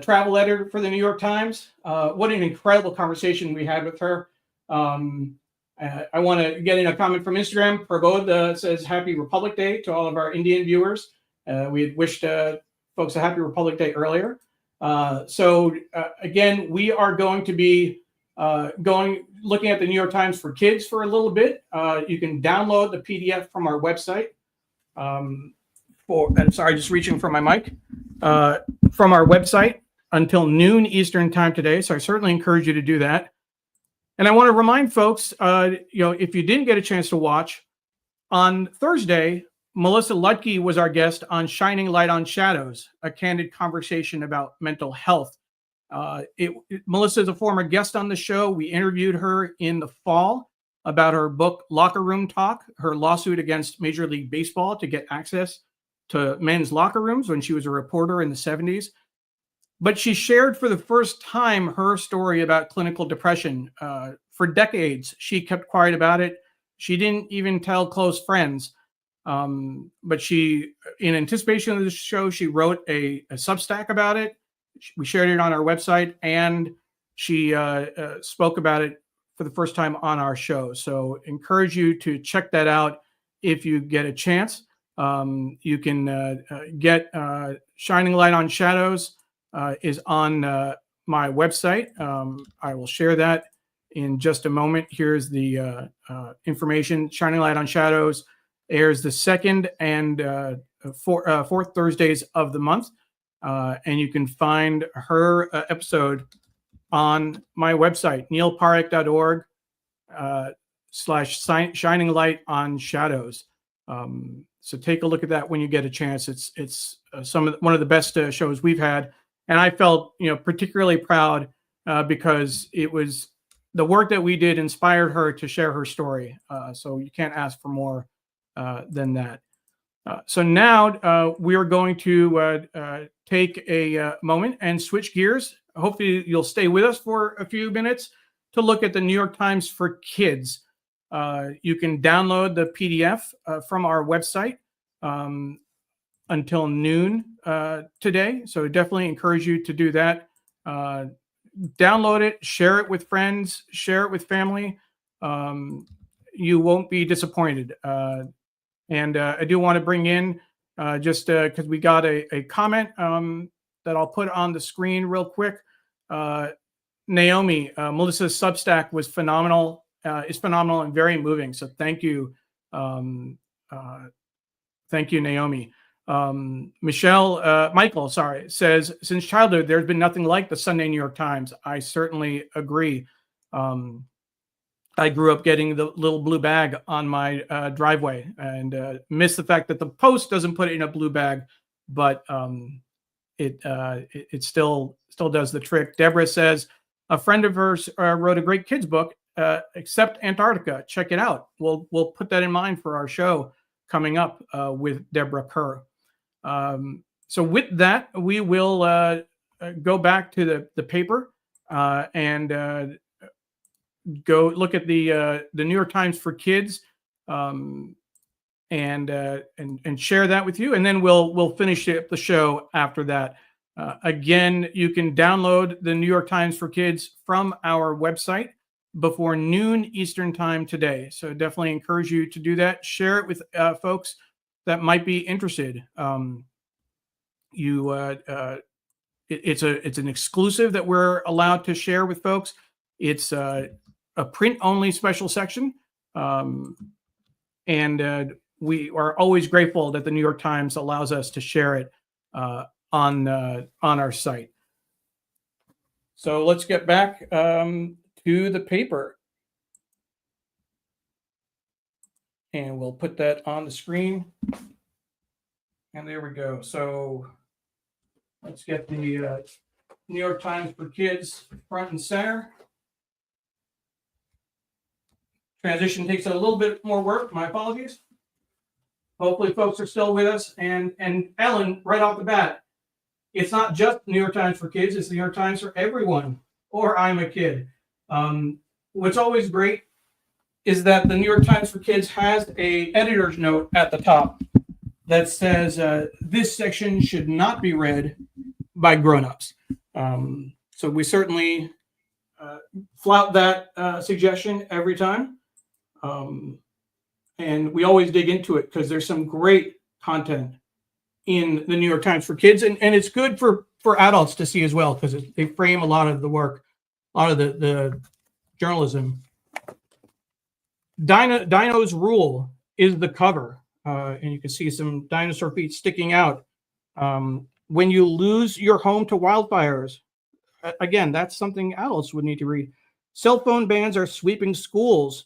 travel editor for the New York Times. What an incredible conversation we had with her. I want to get in a comment from Instagram. Prabodh says, Happy Republic Day to all of our Indian viewers. We had wished folks a Happy Republic Day earlier. Again, we are going to be looking at the New York Times for Kids for a little bit. You can download the PDF from our website. Just reaching for my mic. From our website until noon Eastern time today. So I certainly encourage you to do that. And I want to remind folks, if you didn't get a chance to watch, on Thursday, Melissa Ludke was our guest on Shining Light on Shadows, a candid conversation about mental health. Melissa is a former guest on the show. We interviewed her in the fall about her book, Locker Room Talk, her lawsuit against Major League Baseball to get access to men's locker rooms when she was a reporter in the 70s. But she shared for the first time her story about clinical depression. For decades, she kept quiet about it. She didn't even tell close friends. But she, in anticipation of the show, she wrote a Substack about it. We shared it on our website, and she spoke about it for the first time on our show. So encourage you to check that out if you get a chance. You can get Shining Light on Shadows is on my website. I will share that in just a moment. Here's the information. Shining Light on Shadows airs the second and fourth Thursdays of the month. And you can find her episode on my website, neilparekh.org /Shining Light on Shadows. So take a look at that when you get a chance. It's one of the best shows we've had, and I felt particularly proud because it was the work that we did inspired her to share her story. So you can't ask for more than that. So now we are going to take a moment and switch gears. Hopefully you'll stay with us for a few minutes to look at the New York Times for Kids. You can download the PDF from our website until noon today. So definitely encourage you to do that. Download it, share it with friends, share it with family. You won't be disappointed. And I do want to bring in, just because we got a comment that I'll put on the screen real quick. Naomi, Melissa's Substack was phenomenal. Is phenomenal and very moving. So thank you. Thank you, Naomi. Michael, says, since childhood, there's been nothing like the Sunday New York Times. I certainly agree. I grew up getting the little blue bag on my driveway and miss the fact that the Post doesn't put it in a blue bag, but it still does the trick. Deborah says, a friend of hers wrote a great kids book, Except Antarctica. Check it out. We'll put that in mind for our show coming up with Deborah Kerr. So with that, we will go back to the paper and go look at the New York Times for Kids, and share that with you, and then we'll finish the show after that. Again, you can download the New York Times for Kids from our website before noon Eastern time today. So definitely encourage you to do that. Share it with folks that might be interested. It's an exclusive that we're allowed to share with folks. It's a print only special section, and we are always grateful that the New York Times allows us to share it on our site. So let's get back to the paper, and we'll put that on the screen. And there we go. So let's get the New York Times for Kids front and center. Transition takes a little bit more work. My apologies. Hopefully folks are still with us. And Ellen, right off the bat, it's not just New York Times for Kids, it's the New York Times for everyone, or I'm a kid. What's always great is that the New York Times for Kids has a editor's note at the top that says this section should not be read by grown-ups. So we certainly flout that suggestion every time. And we always dig into it because there's some great content in the New York Times for Kids, and it's good for adults to see as well, because they frame a lot of the work, a lot of the journalism. Dinos Rule is the cover, and you can see some dinosaur feet sticking out. When you lose your home to wildfires, again, that's something adults would need to read. Cell phone bans are sweeping schools.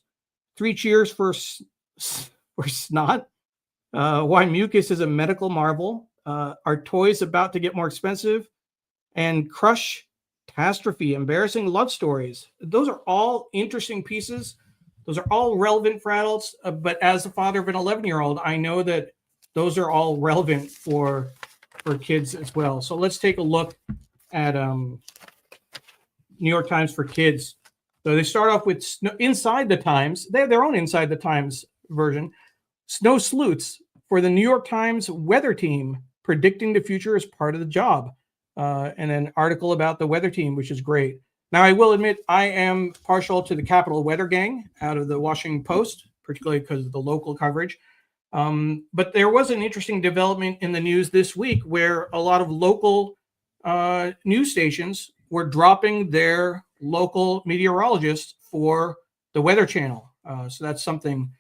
3 cheers for snot. Why mucus is a medical marvel. Are toys about to get more expensive? And Crush Catastrophe, embarrassing love stories. Those are all interesting pieces. Those are all relevant for adults. But as the father of an 11-year-old, I know that those are all relevant for kids as well. So let's take a look at New York Times for Kids. So they start off with Inside the Times. They have their own Inside the Times version. Snow sleuths for the New York Times weather team, predicting the future is part of the job. And an article about the weather team, which is great. Now, I will admit I am partial to the Capital Weather Gang out of the Washington Post, particularly because of the local coverage. But there was an interesting development in the news this week where a lot of local news stations were dropping their local meteorologists for the Weather Channel. So that's something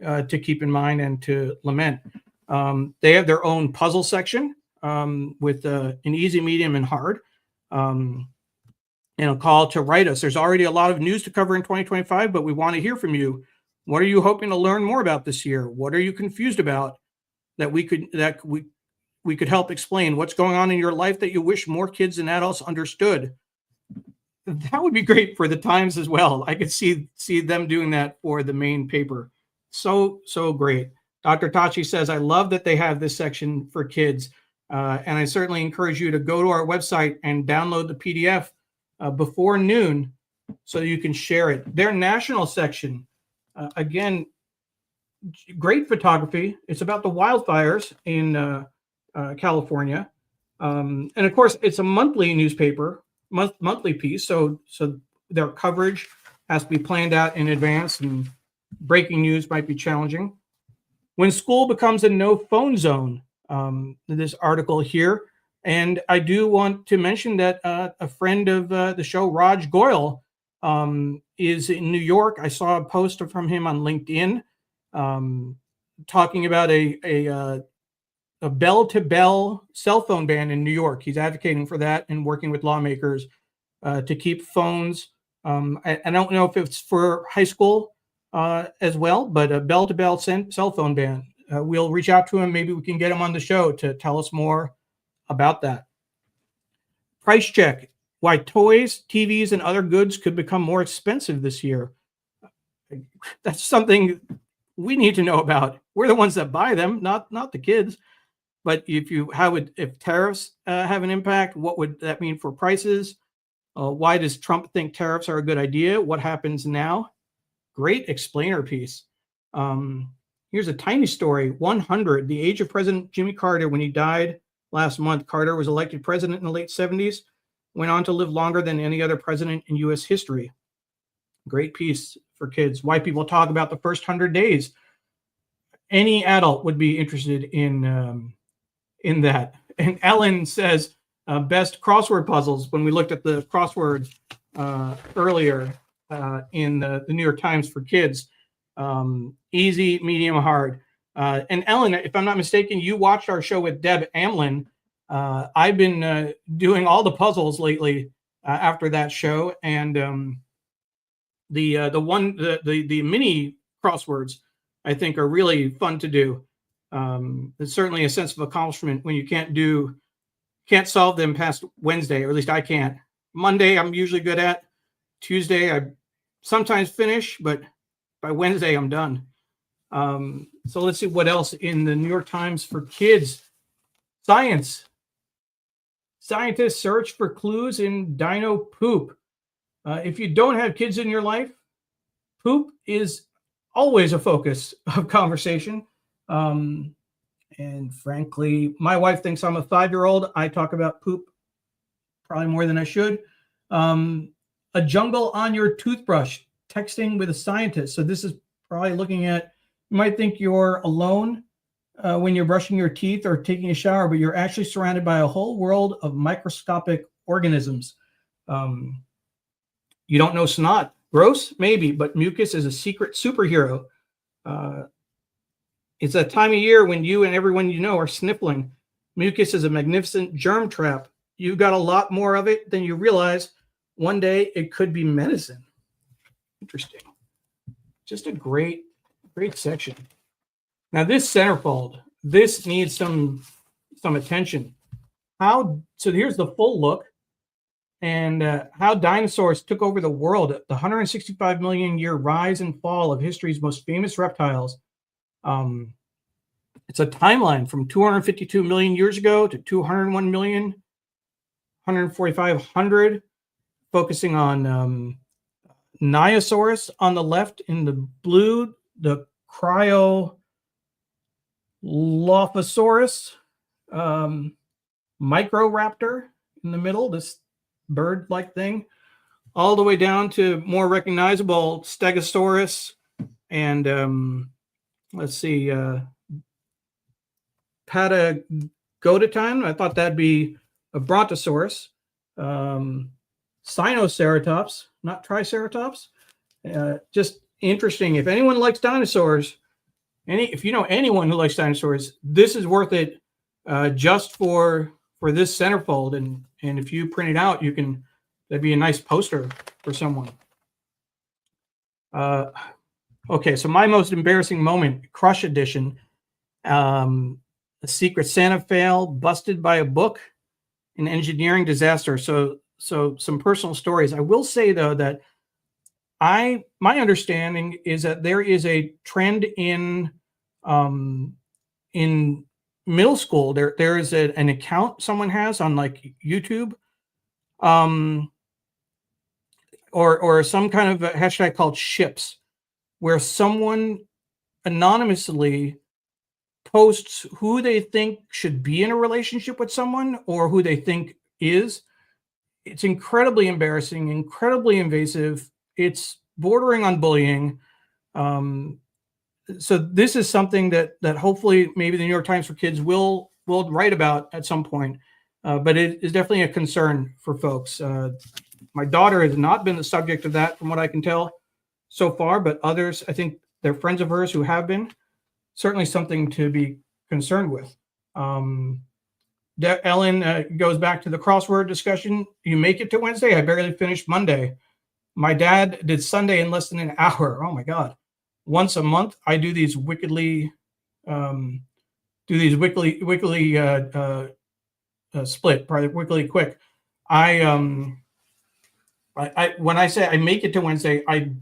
to keep in mind and to lament. They have their own puzzle section with an easy, medium, and hard. And a call to write us. There's already a lot of news to cover in 2025, but we want to hear from you. What are you hoping to learn more about this year? What are you confused about that we could help explain? What's going on in your life that you wish more kids and adults understood? That would be great for the Times as well. I could see them doing that for the main paper. So great. Dr. Tachi says, I love that they have this section for kids. And I certainly encourage you to go to our website and download the PDF before noon so you can share it. Their national section, again, great photography. It's about the wildfires in California. And of course, it's a monthly newspaper, monthly piece. So their coverage has to be planned out in advance, and breaking news might be challenging. When school becomes a no phone zone, this article here. And I do want to mention that a friend of the show, Raj Goyal, is in New York. I saw a post from him on LinkedIn talking about a bell-to-bell cell phone ban in New York. He's advocating for that and working with lawmakers to keep phones. I don't know if it's for high school as well, but a bell-to-bell cell phone ban. We'll reach out to him. Maybe we can get him on the show to tell us more about that. Price check. Why toys, TVs, and other goods could become more expensive this year. That's something we need to know about. We're the ones that buy them, not the kids. But if tariffs have an impact, what would that mean for prices? Why does Trump think tariffs are a good idea? What happens now? Great explainer piece. Here's a tiny story. 100, the age of President Jimmy Carter when he died last month. Carter was elected president in the late 70s, went on to live longer than any other president in U.S. history. Great piece for kids. Why people talk about the first 100 days. Any adult would be interested in that. And Ellen says, best crossword puzzles. When we looked at the crossword earlier in the New York Times for kids, easy, medium, hard. And Ellen, if I'm not mistaken, you watched our show with Deb Amlin. I've been doing all the puzzles lately after that show, and the mini crosswords I think are really fun to do. It's certainly a sense of accomplishment when you can't solve them past Wednesday, or at least I can't. Monday I'm usually good at. Tuesday I sometimes finish, but by Wednesday I'm done. So let's see what else in the New York Times for kids. Science. Scientists search for clues in dino poop. If you don't have kids in your life, poop is always a focus of conversation. And frankly, my wife thinks I'm a 5-year-old. I talk about poop probably more than I should. A jungle on your toothbrush, texting with a scientist. So this is probably looking at, you might think you're alone when you're brushing your teeth or taking a shower, but you're actually surrounded by a whole world of microscopic organisms. You don't know snot. Gross? Maybe, but mucus is a secret superhero. It's a time of year when you and everyone you know are sniffling. Mucus is a magnificent germ trap. You've got a lot more of it than you realize. One day it could be medicine. Interesting. Just a great section. Now this centerfold, this needs some attention. So here's the full look, and how dinosaurs took over the world. The 165 million year rise and fall of history's most famous reptiles. It's a timeline from 252 million years ago to 201 million, 14500, focusing on Niosaurus on the left in the blue, the Cryolophosaurus, Microraptor in the middle, this bird-like thing, all the way down to more recognizable Stegosaurus and let's see, Patagotitan. I thought that'd be a Brontosaurus. Sinoceratops, not Triceratops. Just interesting. If anyone likes dinosaurs, if you know anyone who likes dinosaurs, this is worth it just for this centerfold. And if you print it out, that'd be a nice poster for someone. Okay, so my most embarrassing moment, Crush Edition. A Secret Santa fail, busted by a book, an engineering disaster. So some personal stories. I will say though that my understanding is that there is a trend in middle school. There is an account someone has on like YouTube, or some kind of a hashtag called ships, where someone anonymously posts who they think should be in a relationship with someone or who they think is. It's incredibly embarrassing, incredibly invasive. It's bordering on bullying. So this is something that hopefully maybe the New York Times for Kids will write about at some point. But it is definitely a concern for folks. My daughter has not been the subject of that from what I can tell so far, but others, I think they're friends of hers who have been. Certainly something to be concerned with. Ellen goes back to the crossword discussion. You make it to Wednesday. I barely finished Monday. My dad did Sunday in less than an hour. Oh my God. Once a month, I do these wickedly split, probably wickedly quick. When I say I make it to Wednesday, I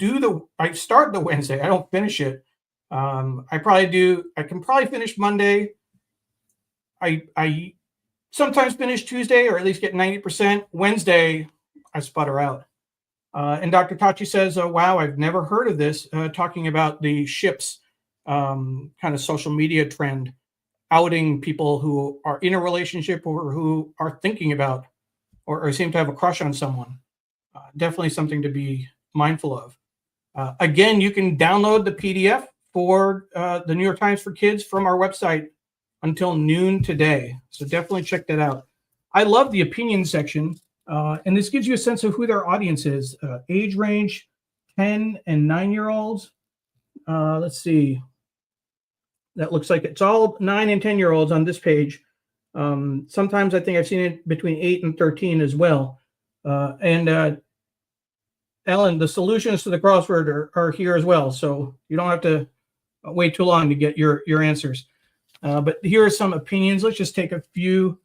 start the Wednesday. I don't finish it. I can probably finish Monday. I sometimes finish Tuesday, or at least get 90%. Wednesday, I spot her out. And Dr. Tachi says, wow, I've never heard of this, talking about the ships kind of social media trend, outing people who are in a relationship or who are thinking about or seem to have a crush on someone. Definitely something to be mindful of. Again, you can download the PDF for the New York Times for Kids from our website until noon today. So definitely check that out. I love the opinion section. And this gives you a sense of who their audience is. Age range, 10 and 9-year-olds. Let's see. That looks like it's all 9 and 10-year-olds on this page. Sometimes I think I've seen it between 8 and 13 as well. And Ellen, the solutions to the crossword are here as well. So you don't have to wait too long to get your answers. But here are some opinions. Let's just take a few.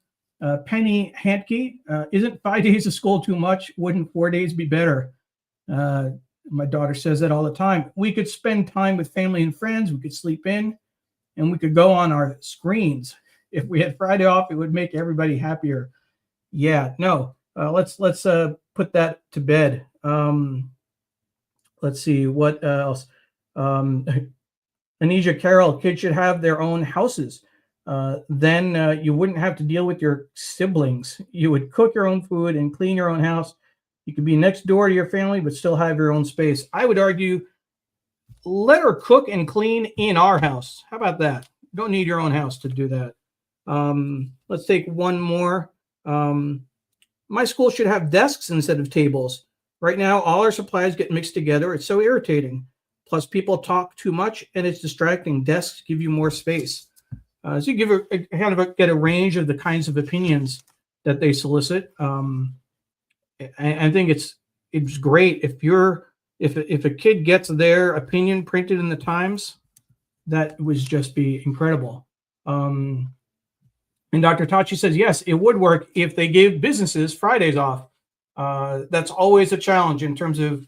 Penny Hantke, isn't 5 days of school too much? Wouldn't 4 days be better? My daughter says that all the time. We could spend time with family and friends. We could sleep in, and we could go on our screens. If we had Friday off, it would make everybody happier. Yeah, no. Let's put that to bed. Let's see what else. Anisha Carroll, kids should have their own houses. Then you wouldn't have to deal with your siblings. You would cook your own food and clean your own house. You could be next door to your family, but still have your own space. I would argue, let her cook and clean in our house. How about that? You don't need your own house to do that. Let's take one more. My school should have desks instead of tables. Right now, all our supplies get mixed together. It's so irritating. Plus, people talk too much, and it's distracting. Desks give you more space. So you give get a range of the kinds of opinions that they solicit. I think it's great if a kid gets their opinion printed in the Times, that would just be incredible. And Dr. Tachi says, yes, it would work if they gave businesses Fridays off. That's always a challenge in terms of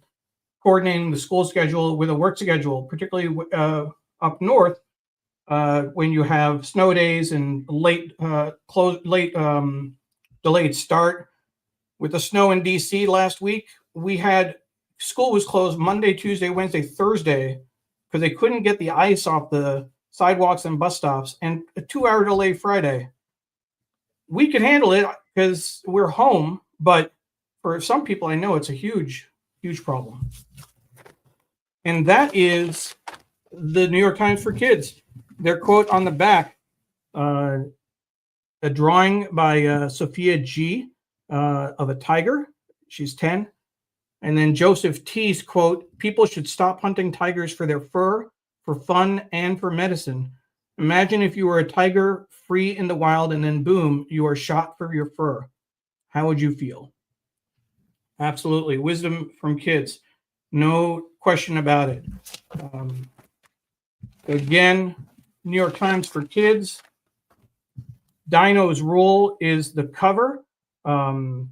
coordinating the school schedule with a work schedule, particularly up north. When you have snow days and delayed start. With the snow in DC last week, school was closed Monday, Tuesday, Wednesday, Thursday, because they couldn't get the ice off the sidewalks and bus stops, and a 2-hour delay Friday. We could handle it because we're home, but for some people, I know it's a huge, huge problem. And that is the New York Times for Kids. Their quote on the back, a drawing by Sophia G. Of a tiger. She's 10. And then Joseph T.'s quote, people should stop hunting tigers for their fur, for fun, and for medicine. Imagine if you were a tiger free in the wild and then boom, you are shot for your fur. How would you feel? Absolutely. Wisdom from kids. No question about it. Again, New York Times for Kids. Dino's Rule is the cover. And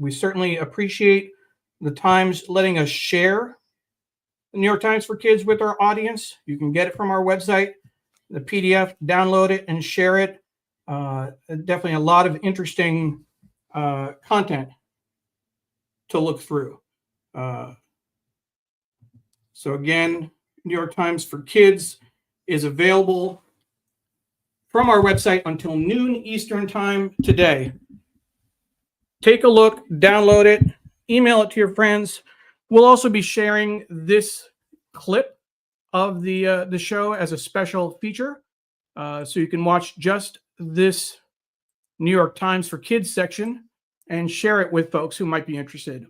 we certainly appreciate the Times letting us share the New York Times for Kids with our audience. You can get it from our website, the PDF, download it and share it. Definitely a lot of interesting content to look through. So again, New York Times for Kids is available from our website until noon Eastern time today. Take a look, download it, email it to your friends. We'll also be sharing this clip of the show as a special feature. So you can watch just this New York Times for Kids section and share it with folks who might be interested.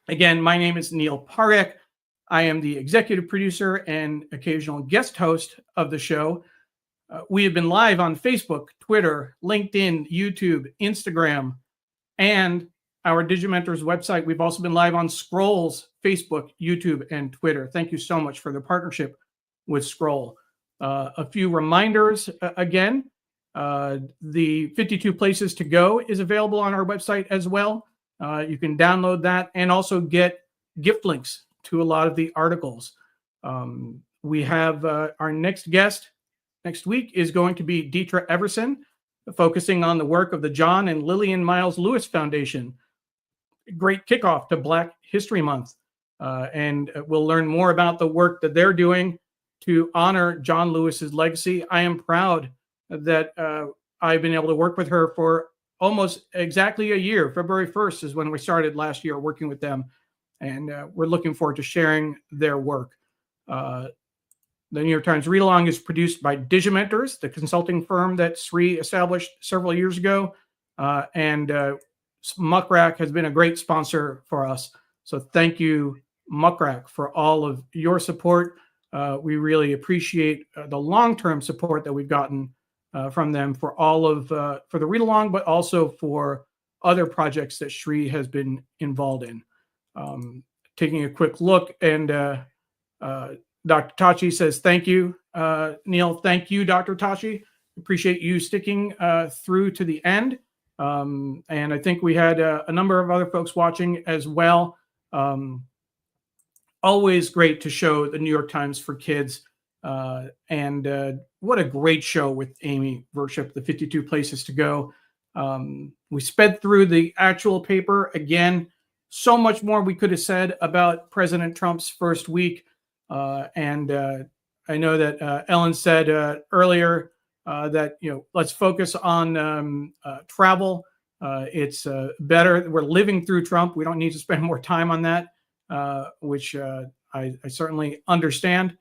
Again, my name is Neil Parekh. I am the executive producer and occasional guest host of the show. We have been live on Facebook, Twitter, LinkedIn, YouTube, Instagram, and our Digimentors website. We've also been live on Scroll's Facebook, YouTube, and Twitter. Thank you so much for the partnership with Scroll. A few reminders again. The 52 Places to Go is available on our website as well. You can download that and also get gift links to a lot of the articles. We have our next guest next week is going to be Deetra Everson, focusing on the work of the John and Lillian Miles Lewis Foundation. great kickoff to Black History Month. And we'll learn more about the work that they're doing to honor John Lewis's legacy. I am proud that I've been able to work with her for almost exactly a year. February 1st is when we started last year working with them. And we're looking forward to sharing their work. The New York Times Read Along is produced by Digimentors, the consulting firm that Sree established several years ago. And Muckrack has been a great sponsor for us. So thank you, Muckrack, for all of your support. We really appreciate the long-term support that we've gotten from them for all of for the read along, but also for other projects that Sree has been involved in. Taking a quick look, and Dr. Tachi says thank you, Neil. Thank you, Dr. Tachi. Appreciate you sticking through to the end. And I think we had a number of other folks watching as well. Always great to show the New York Times for Kids. And what a great show with Amy Virshup, the 52 Places to Go. We sped through the actual paper. Again, so much more we could have said about President Trump's first week. And I know that Ellen said earlier that, let's focus on travel. It's better. We're living through Trump. We don't need to spend more time on that, which I certainly understand.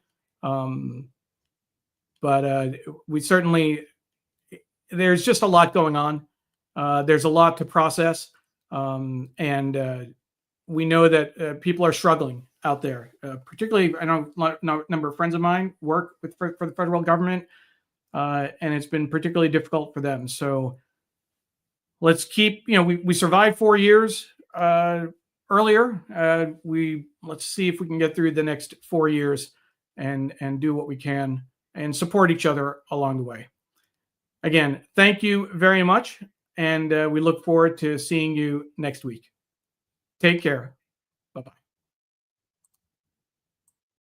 But we certainly, there's just a lot going on. There's a lot to process. And we know that people are struggling out there, particularly, I know a number of friends of mine work for the federal government, and it's been particularly difficult for them. So let's keep, we survived 4 years earlier. Let's see if we can get through the next 4 years and do what we can and support each other along the way. Again, thank you very much. And we look forward to seeing you next week. Take care.